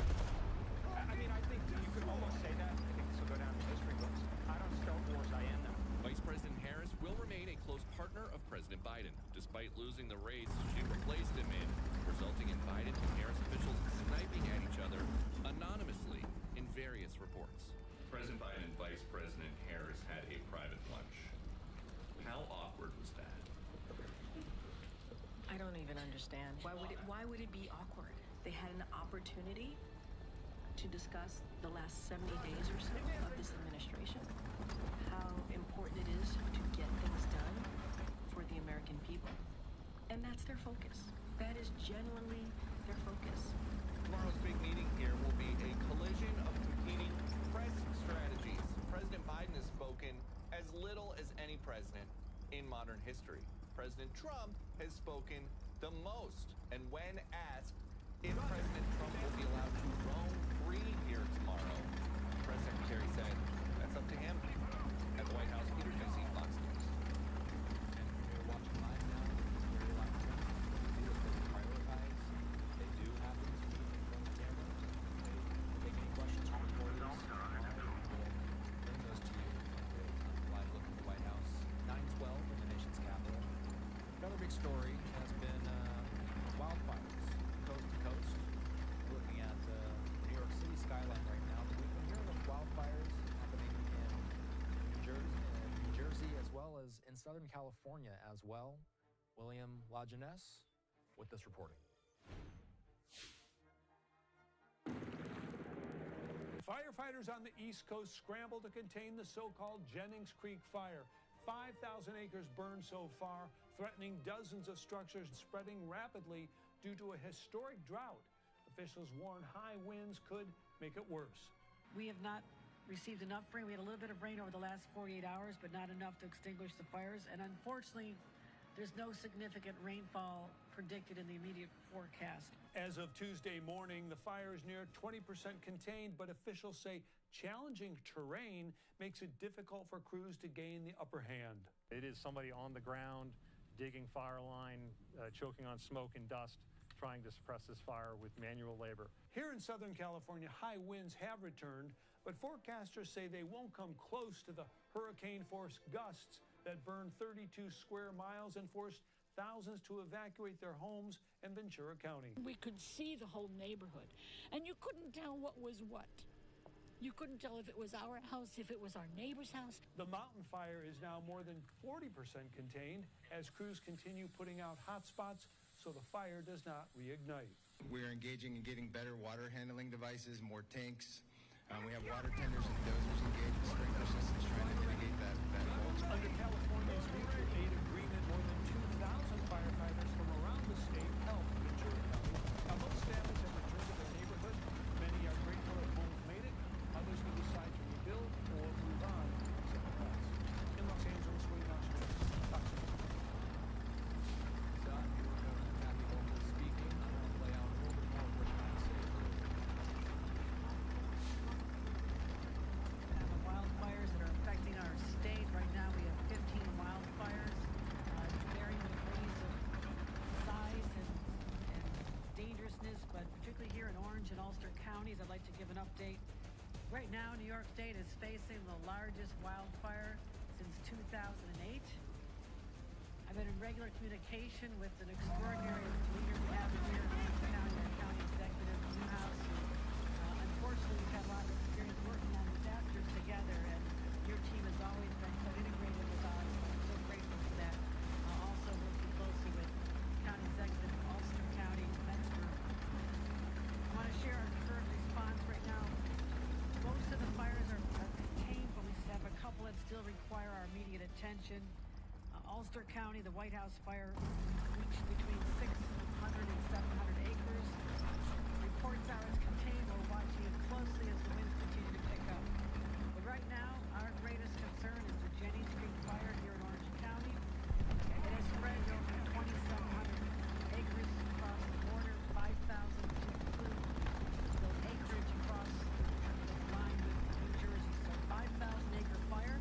I mean, I think you could almost say that. I think this will go down in history books. I don't start wars, I end them. Vice President Harris will remain a close partner of President Biden, despite losing the race she replaced him in, resulting in Biden and Harris officials sniping at each other anonymously in various reports. President Biden and Vice President Harris had a private lunch. How awkward was that? I don't even understand. Why would it be awkward? They had an opportunity to discuss the last 70 days or so of this administration, how important it is to get things done for the American people. And that's their focus. That is genuinely their focus. Tomorrow's big meeting here will be a collision of competing press strategies. President Biden has spoken as little as any president in modern history. President Trump has spoken the most. And when asked if President Trump will be allowed to roam free here tomorrow, the press secretary said that's up to him. At the White House, Peter Doocy, Fox News. And you're watching live now. It's very live. They prioritize. They do happen to be in front of cameras. They take any questions from reporters. We'll bring those to you. Live look at the White House. 9/12 in the nation's capital. Another big story has been wildfires, coast to coast. We're looking at New York City skyline right now. But we've been hearing of wildfires happening in New Jersey as well as in Southern California as well. William Lajeunesse with this reporting. Firefighters on the East Coast scramble to contain the so-called Jennings Creek fire. 5,000 acres burned so far, threatening dozens of structures, spreading rapidly due to a historic drought. Officials warn high winds could make it worse. We have not received enough rain. We had a little bit of rain over the last 48 hours, but not enough to extinguish the fires. And unfortunately, there's no significant rainfall predicted in the immediate forecast. As of Tuesday morning, the fire is near 20% contained, but officials say challenging terrain makes it difficult for crews to gain the upper hand. It is somebody on the ground, digging fire line, choking on smoke and dust, trying to suppress this fire with manual labor. Here in Southern California, high winds have returned, but forecasters say they won't come close to the hurricane-force gusts that burned 32 square miles and forced thousands to evacuate their homes in Ventura County. We could see the whole neighborhood, and you couldn't tell what was what. You couldn't tell if it was our house, if it was our neighbor's house. The mountain fire is now more than 40% contained as crews continue putting out hot spots so the fire does not reignite. We're engaging in getting better water handling devices, more tanks. We have water tenders and dozers engaged with sprinkler systems trying to mitigate that voltage. Under California's mutual aid agreement, more than 2,000 firefighters from around the state helped Ventura County. Now, most families have returned to their neighborhood. Many are grateful that homes made it. Others will decide to rebuild or move on somewhere else. In Los Angeles, William Lajeunesse, Fox News. Scott, you were Kathy Hochul speaking. I'm going to play out a little bit more of what you had to say earlier. And the wildfires that are affecting our state right now, we have 15 wildfires, varying degrees of size and dangerousness, but particularly here in Orange and Ulster counties, I'd like to give an update. Right now, New York State is facing the largest wildfire since 2008. I've been in regular communication with an extraordinary leader we have here in Orange County, our county executive, Newhouse. Unfortunately, we've had a lot of experience situation. Ulster County, the White House fire reached between 600 and 700 acres. Reports are it's contained. We're watching it closely as the winds continue to pick up. But right now, our greatest concern is the Jennings Creek fire here in Orange County. It has spread over 2,700 acres across the border, 5,000 to include the acreage across the line with New Jersey. So 5,000-acre fire,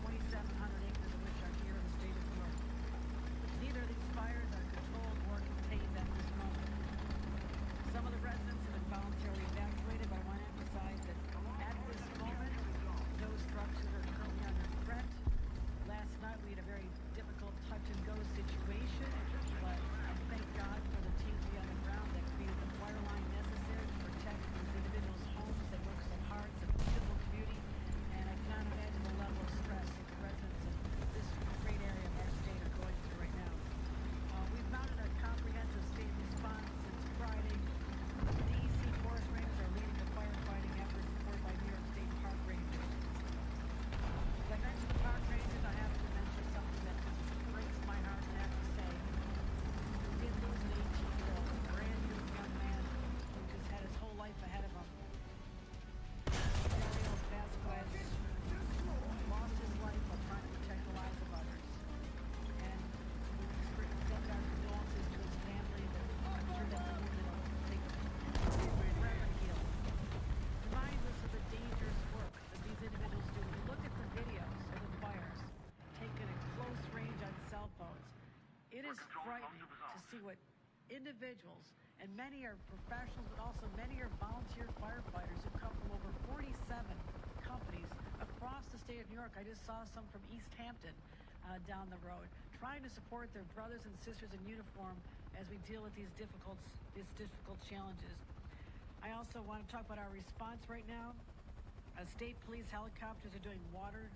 2,700 acres of which are here in the state of New York. Neither of these fires are controlled or contained at this moment. Some of the residents have been voluntarily evacuated, but I want to emphasize that at this moment, no structures are currently under threat. Last night we had a very difficult touch-and-go situation, but I thank God for the teams on the ground that created the fire line necessary to protect these individuals' homes. They work so hard, it's a beautiful community, and I cannot imagine the level of stress that the residents of this great area of our state are going through right now. We've mounted a comprehensive state response since Friday. The DEC Forest Rangers are leading the firefighting efforts supported by New York State Park Rangers. As I mentioned the Park Rangers, I have to mention something that just breaks my heart, and I have to say. We did lose an 18-year-old, a brand new young man who just had his whole life ahead of him. Dario Vasquez lost his life while trying to protect the lives of others. And we send our condolences to his family. I'm sure that's a wound that'll take forever to heal. Reminds us of the dangerous work that these individuals do. When you look at the videos of the fires taken at close range on cell phones, it is frightening to see what individuals, and many are professionals, but also many are volunteer firefighters who come from over 47 companies across the state of New York. I just saw some from East Hampton down the road, trying to support their brothers and sisters in uniform as we deal with these difficult challenges. I also want to talk about our response right now. State police helicopters are doing water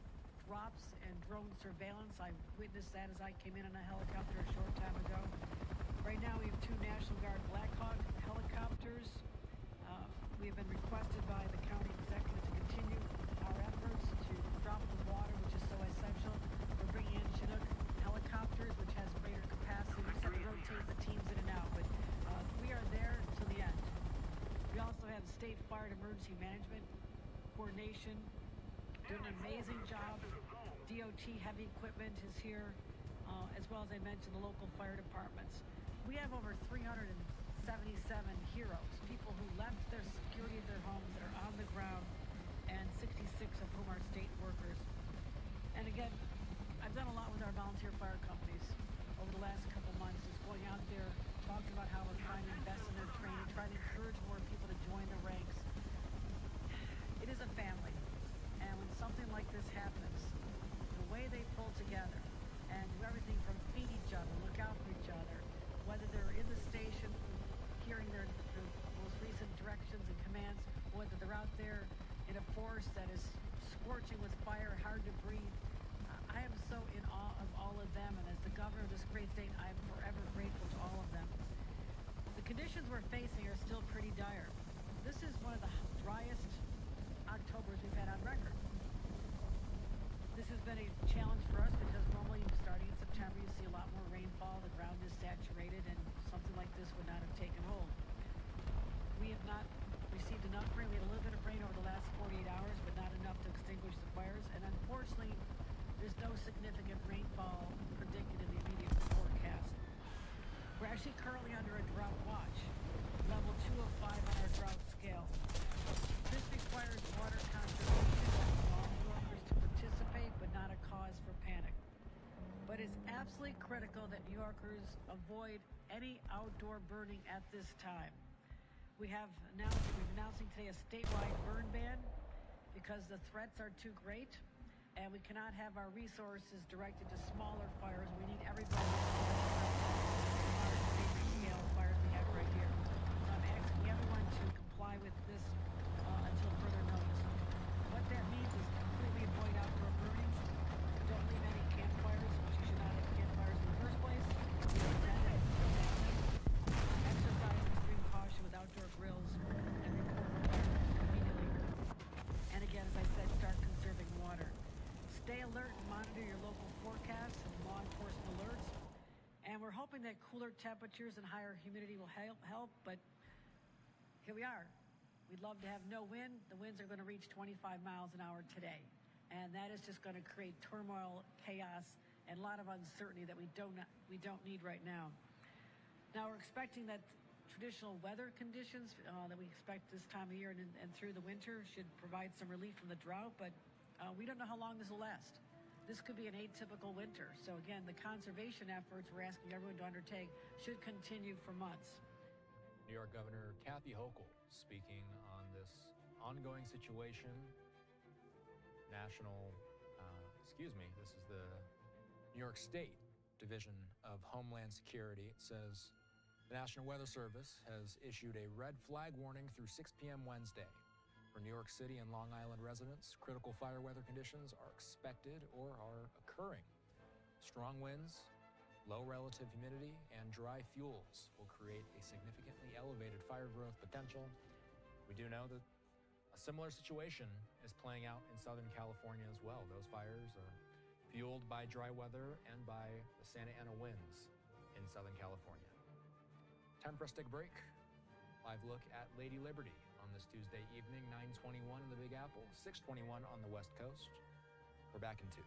drops and drone surveillance. I witnessed that as I came in on a helicopter a short time ago. Right now we have 2 National Guard Black Hawk helicopters. We have been requested by the county executive to continue our efforts to drop the water, which is so essential. We're bringing in Chinook helicopters, which has greater capacity. We just have to rotate the teams in and out, but we are there to the end. We also have State Fire and Emergency Management Coordination doing an amazing job. DOT heavy equipment is here, as well as I mentioned the local fire departments. We have over 377 heroes, people who left their security of their homes that are on the ground, and 66 of whom are state workers. And again, I've done a lot with our volunteer fire companies over the last couple months, is going out there, talking about how we're trying to invest in their training, trying to encourage more people to join the ranks. It is a family, and when something like this happens, the way they pull together and do everything from feed each other, look out for each other, whether they're in the station hearing their most recent directions and commands, or whether they're out there in a forest that is scorching with fire, hard to breathe. I am so in awe of all of them, and as the governor of this great state, I am forever grateful to all of them. The conditions we're facing are still pretty dire. This is one of the driest Octobers we've had on record. This has been a challenge for us because normally starting in September you see a lot more rainfall, the ground is saturated, and something like this would not have taken hold. We have not received enough rain. We had a little bit of rain over the last 48 hours, but not enough to extinguish the fires, and unfortunately there's no significant rainfall predicted in the immediate forecast. We're actually currently under a drought watch, level 2 of 5 on our drought scale. This requires water conservation from all New Yorkers to participate, but not a cause for panic. But it's absolutely critical that New Yorkers avoid any outdoor burning at this time. We're announcing today a statewide burn ban because the threats are too great, and we cannot have our resources directed to smaller fires. We need everybody to large major scale fires we have right here. So I'm asking everyone to comply with this until further notice. What that means is completely avoid outdoor burning. Don't leave any campfires, which you should not have campfires in the first place. Exercise extreme caution with outdoor grills and report fires immediately. And again, as I said, start conserving water. Stay alert and monitor your local cooler temperatures and higher humidity will help, but here we are. We'd love to have no wind. The winds are going to reach 25 miles an hour today. And that is just going to create turmoil, chaos, and a lot of uncertainty that we don't need right now. Now we're expecting that traditional weather conditions that we expect this time of year and through the winter should provide some relief from the drought, but we don't know how long this will last. This could be an atypical winter. So again, the conservation efforts we're asking everyone to undertake should continue for months. New York Governor Kathy Hochul speaking on this ongoing situation. This is the New York State Division of Homeland Security. It says the National Weather Service has issued a red flag warning through 6 p.m. Wednesday. For New York City and Long Island residents, critical fire weather conditions are expected or are occurring. Strong winds, low relative humidity, and dry fuels will create a significantly elevated fire growth potential. We do know that a similar situation is playing out in Southern California as well. Those fires are fueled by dry weather and by the Santa Ana winds in Southern California. Time for us to take a break. Live look at Lady Liberty on this Tuesday evening, 9:21 in the Big Apple, 6:21 on the West Coast. We're back in 2.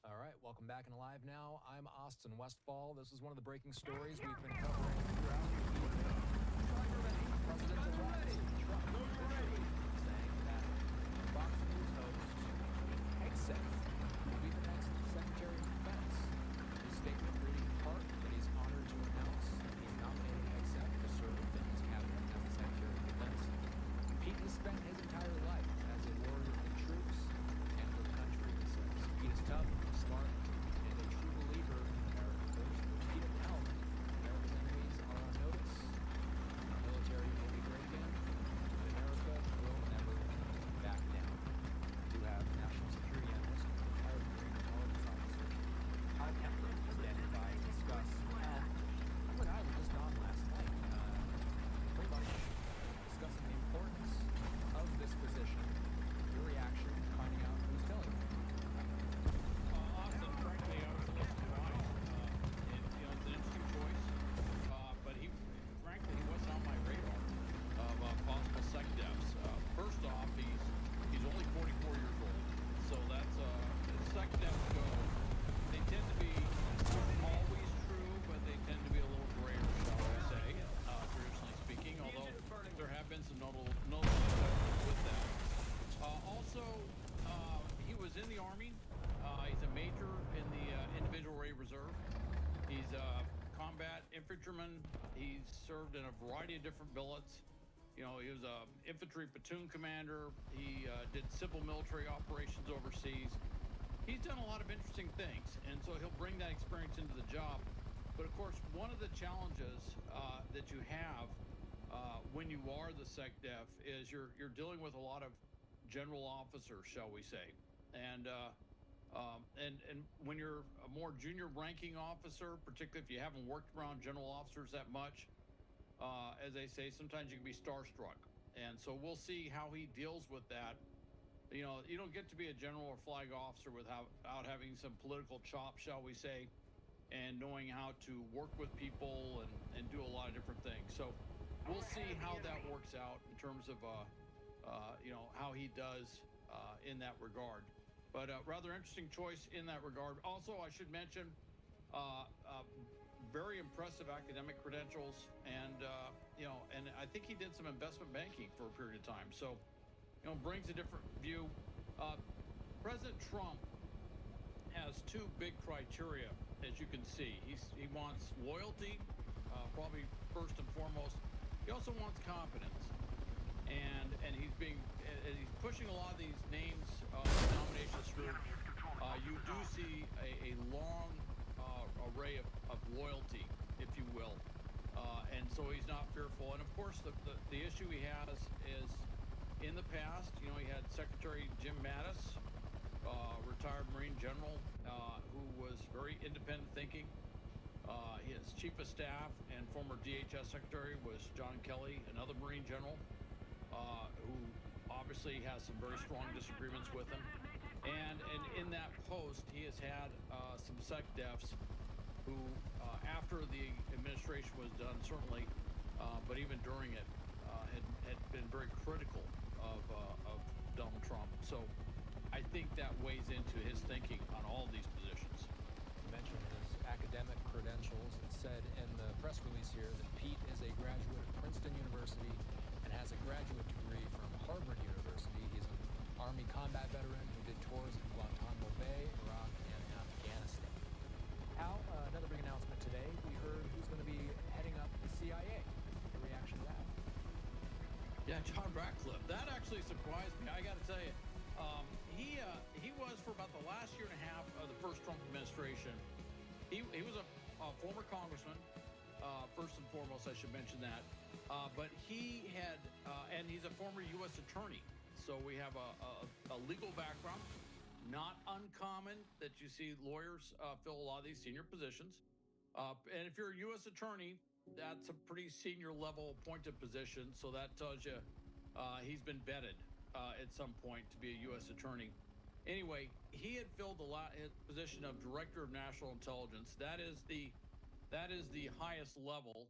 All right, welcome back and live now. I'm Austin Westfall. This is one of the breaking stories we've been covering throughout the evening. President Trump saying that Fox News host Pete Hegseth will be the next Secretary of Defense. His statement reading in part that he's honored to announce that he's nominated Hegseth to serve in his cabinet as the Secretary of Defense. Pete has spent his entire life as a warrior for the troops and for the country, he says. Pete is tough, smart, and a true believer in America first. With Pete at the helm, America's enemies are on notice. Our military will be great again, but America will never back down. We do have national security analyst and retired Marine intelligence officer Todd Kemper standing by to discuss combat infantryman. He's served in a variety of different billets. You know, he was a infantry platoon commander. He did civil military operations overseas. He's done a lot of interesting things, and so he'll bring that experience into the job. But of course, one of the challenges that you have when you are the SecDef is you're dealing with a lot of general officers, shall we say, and when you're a more junior ranking officer, particularly if you haven't worked around general officers that much, as they say, sometimes you can be starstruck. And so we'll see how he deals with that. You know, you don't get to be a general or flag officer without having some political chops, shall we say, and knowing how to work with people and do a lot of different things. So we'll see how that works out in terms of, you know, how he does in that regard. But rather interesting choice in that regard. Also, I should mention, very impressive academic credentials, and you know, and I think he did some investment banking for a period of time. So, you know, brings a different view. President Trump has two big criteria, as you can see. He wants loyalty, probably first and foremost. He also wants competence, and he's pushing a lot of these names nominations through. You do see a long array of loyalty, if you will, and so he's not fearful. And of course, the issue he has is, in the past, you know, he had Secretary Jim Mattis, retired Marine General, who was very independent thinking. His Chief of Staff and former DHS Secretary was John Kelly, another Marine General, who obviously has some very strong disagreements with him. And in that post, he has had some SecDefs who, after the administration was done, certainly, but even during it, had been very critical of Donald Trump. So I think that weighs into his thinking on all these positions. You mentioned his academic credentials. It said in the press release here that Pete is a graduate of Princeton University and has a graduate degree from Harvard University. He's an Army combat veteran who did tours in Guantanamo Bay, Iraq, and Afghanistan. Al, another big announcement today. We heard who's going to be heading up the CIA. Your reaction to that? Yeah, John Ratcliffe. That actually surprised me. I got to tell you, he was for about the last year and a half of the first Trump administration. He was a former congressman, first and foremost, I should mention that. But he had, and he's a former U.S. attorney. So we have a legal background. Not uncommon that you see lawyers fill a lot of these senior positions. And if you're a U.S. attorney, that's a pretty senior level appointed position. So that tells you he's been vetted at some point to be a U.S. attorney. Anyway, he had filled his position of Director of National Intelligence. That is the highest level.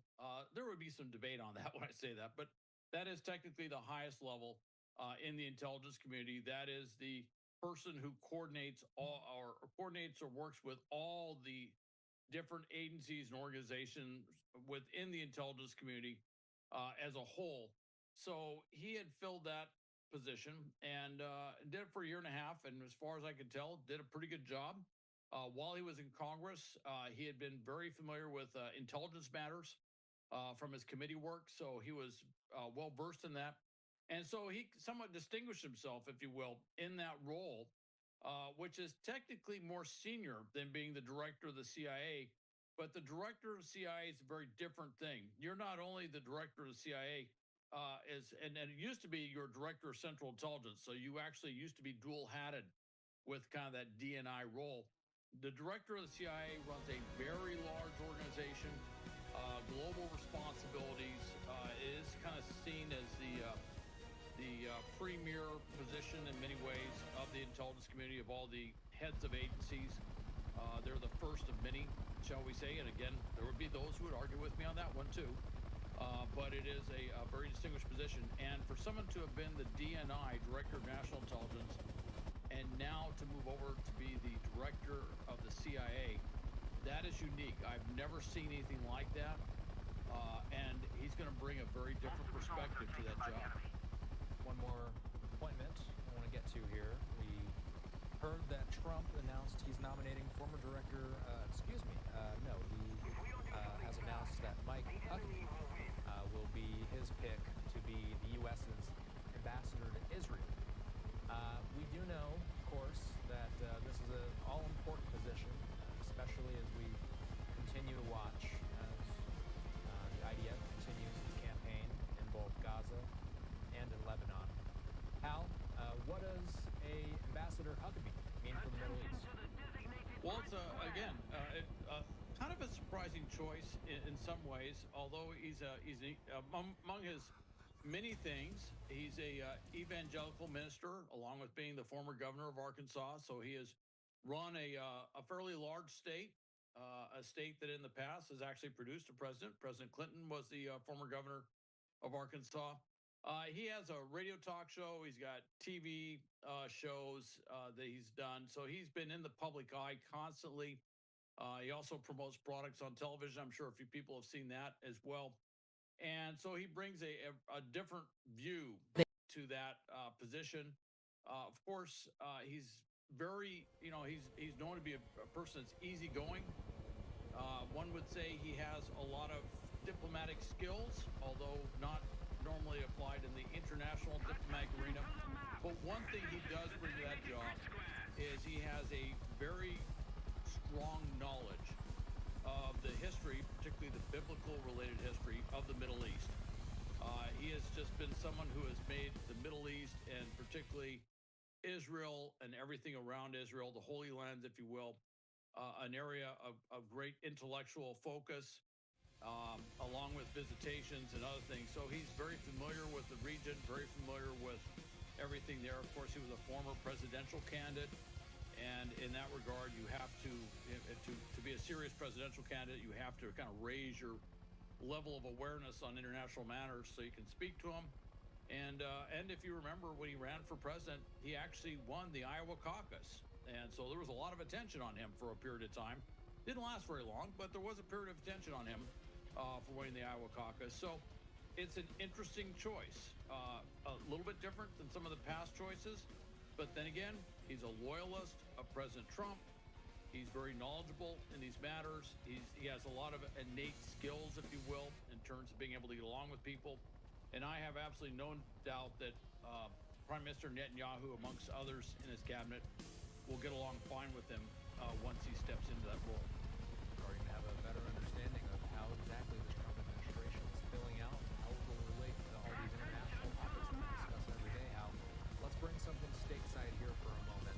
There would be some debate on that when I say that, but that is technically the highest level in the intelligence community. That is the person who coordinates or works with all the different agencies and organizations within the intelligence community as a whole. So he had filled that position and did it for a year and a half. And as far as I could tell, did a pretty good job. While he was in Congress, he had been very familiar with intelligence matters from his committee work. So he was well versed in that. And so he somewhat distinguished himself, if you will, in that role, which is technically more senior than being the director of the CIA. But the director of the CIA is a very different thing. You're not only the director of the CIA, and it used to be your director of Central Intelligence. So you actually used to be dual-hatted with kind of that DNI role. The director of the CIA runs a very large organization, global responsibilities, is kind of seen as the premier position in many ways of the intelligence community, of all the heads of agencies. They're the first of many, shall we say. And again, there would be those who would argue with me on that one too. But it is a very distinguished position. And for someone to have been the DNI, Director of National Intelligence, and now to move over to be the director of the CIA, that is unique. I've never seen anything like that. And he's going to bring a very different perspective to that job. One more appointment I want to get to here. We heard that Trump announced he's nominating former director, he has U.S.'s ambassador to Israel. We do know, of course, that this is an all-important position, especially as we continue to watch as the IDF continues its campaign in both Gaza and in Lebanon. Hal, what does a Ambassador Huckabee mean for the Middle East? Well, it's kind of a surprising choice in some ways. Although he's among his many things, he's a evangelical minister, along with being the former governor of Arkansas. So he has run a fairly large state, a state that in the past has actually produced a president. President Clinton was the former governor of Arkansas. He has a radio talk show. He's got TV shows that he's done. So he's been in the public eye constantly. He also promotes products on television. I'm sure a few people have seen that as well. And so he brings a different view to that position. Of course, he's very, he's known to be a person that's easygoing. One would say he has a lot of diplomatic skills, although not normally applied in the international diplomatic arena. But one thing he does bring to that job is he has a very strong knowledge of the history, particularly the biblical related history of the Middle East. He has just been someone who has made the Middle East, and particularly Israel and everything around Israel, the Holy Land, if you will, an area of great intellectual focus, along with visitations and other things. So he's very familiar with the region, very familiar with everything there. Of course, he was a former presidential candidate. And in that regard, you have to be a serious presidential candidate, you have to kind of raise your level of awareness on international matters so you can speak to them. And if you remember, when he ran for president, he actually won the Iowa caucus. And so there was a lot of attention on him for a period of time. Didn't last very long, but there was a period of attention on him for winning the Iowa caucus. So it's an interesting choice, a little bit different than some of the past choices. But then again, he's a loyalist of President Trump. He's very knowledgeable in these matters. He has a lot of innate skills, if you will, in terms of being able to get along with people. And I have absolutely no doubt that Prime Minister Netanyahu, amongst others in his cabinet, will get along fine with him once he steps into that role. Starting to have a better understanding of how exactly the Trump administration is filling out, how it will relate to all these international topics that we discuss every day. How, let's bring something stateside here for a moment.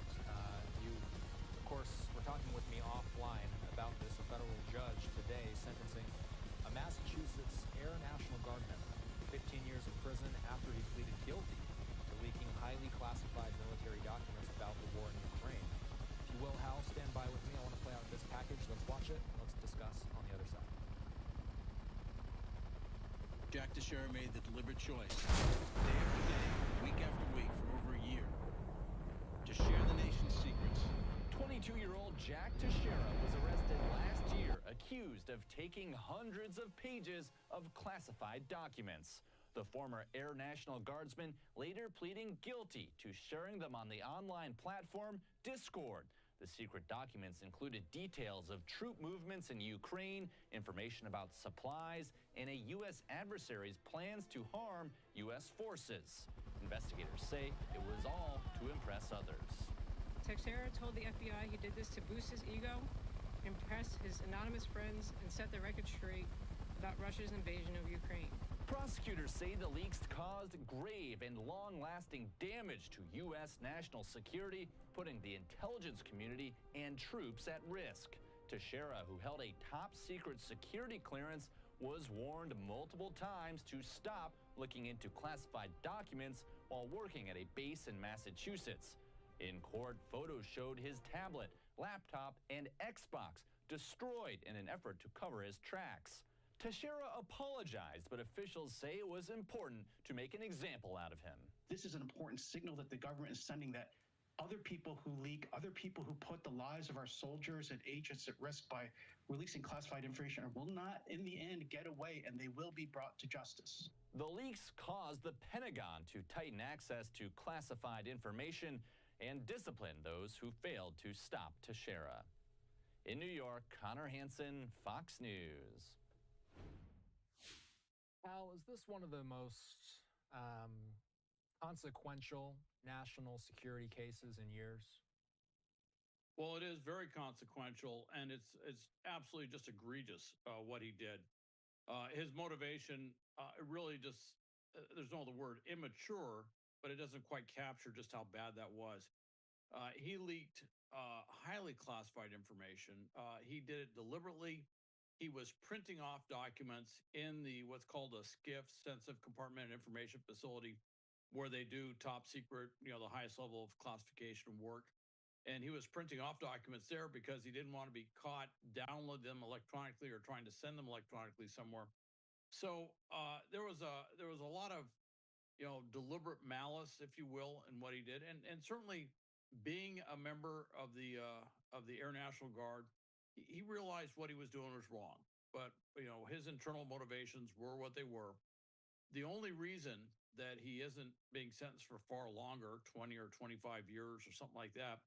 You, of course, were talking with me offline about this. A federal judge today sentencing a Massachusetts Air National Guard member 15 years in prison after he pleaded guilty to leaking highly classified military documents about the war in Ukraine. If you will, Hal, stand by with me. I want to play out this package. Let's watch it, and let's discuss on the other side. Jack Teixeira made the deliberate choice, day after day, week after week, for over a year, to share the nation's secrets. 22-year-old Jack Teixeira was arrested last year, accused of taking hundreds of pages of classified documents. The former Air National Guardsman later pleading guilty to sharing them on the online platform Discord. The secret documents included details of troop movements in Ukraine, information about supplies, and a U.S. adversary's plans to harm U.S. forces. Investigators say it was all to impress others. Teixeira told the FBI he did this to boost his ego, impress his anonymous friends, and set the record straight about Russia's invasion of Ukraine. Prosecutors say the leaks caused grave and long-lasting damage to U.S. national security, putting the intelligence community and troops at risk. Teixeira, who held a top-secret security clearance, was warned multiple times to stop looking into classified documents while working at a base in Massachusetts. In court, photos showed his tablet, laptop, and Xbox destroyed in an effort to cover his tracks. Teixeira apologized, but officials say it was important to make an example out of him. This is an important signal that the government is sending, that other people who leak, other people who put the lives of our soldiers and agents at risk by releasing classified information will not, in the end, get away, and they will be brought to justice. The leaks caused the Pentagon to tighten access to classified information and discipline those who failed to stop Teixeira. In New York, Connor Hansen, Fox News. Al, is this one of the most consequential national security cases in years? Well, it is very consequential, and it's absolutely just egregious what he did. His motivation really just there's no other word, immature, but it doesn't quite capture just how bad that was. He leaked highly classified information. He did it deliberately. He was printing off documents in the what's called a SCIF, sensitive compartmented information facility, where they do top secret, the highest level of classification work. And he was printing off documents there because he didn't want to be caught downloading them electronically or trying to send them electronically somewhere. So there was a lot of deliberate malice, if you will, in what he did, and certainly being a member of the Air National Guard, he realized what he was doing was wrong. But his internal motivations were what they were. The only reason that he isn't being sentenced for far longer, 20 or 25 years or something like that,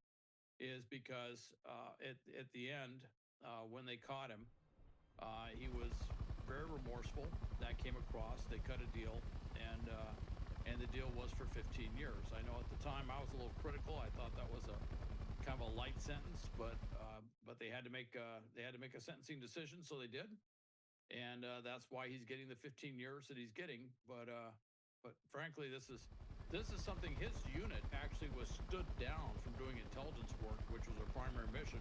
is because at the end, when they caught him, he was very remorseful. That came across. They cut a deal, and the deal was for 15 years. I know at the time I was a little critical. I thought that was a kind of a light sentence, but they had to make a sentencing decision, so they did, and that's why he's getting the 15 years that he's getting. But frankly, this is something his unit actually was stood down from doing intelligence work, which was their primary mission,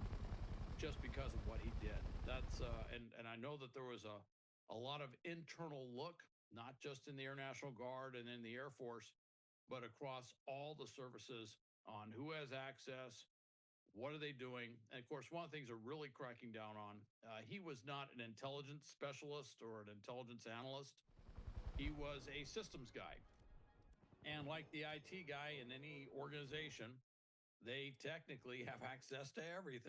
just because of what he did. That's and I know that there was a lot of internal look, not just in the Air National Guard and in the Air Force, but across all the services on who has access, what are they doing, and of course, one of the things they're really cracking down on. He was not an intelligence specialist or an intelligence analyst. He was a systems guy. And like the IT guy in any organization, they technically have access to everything.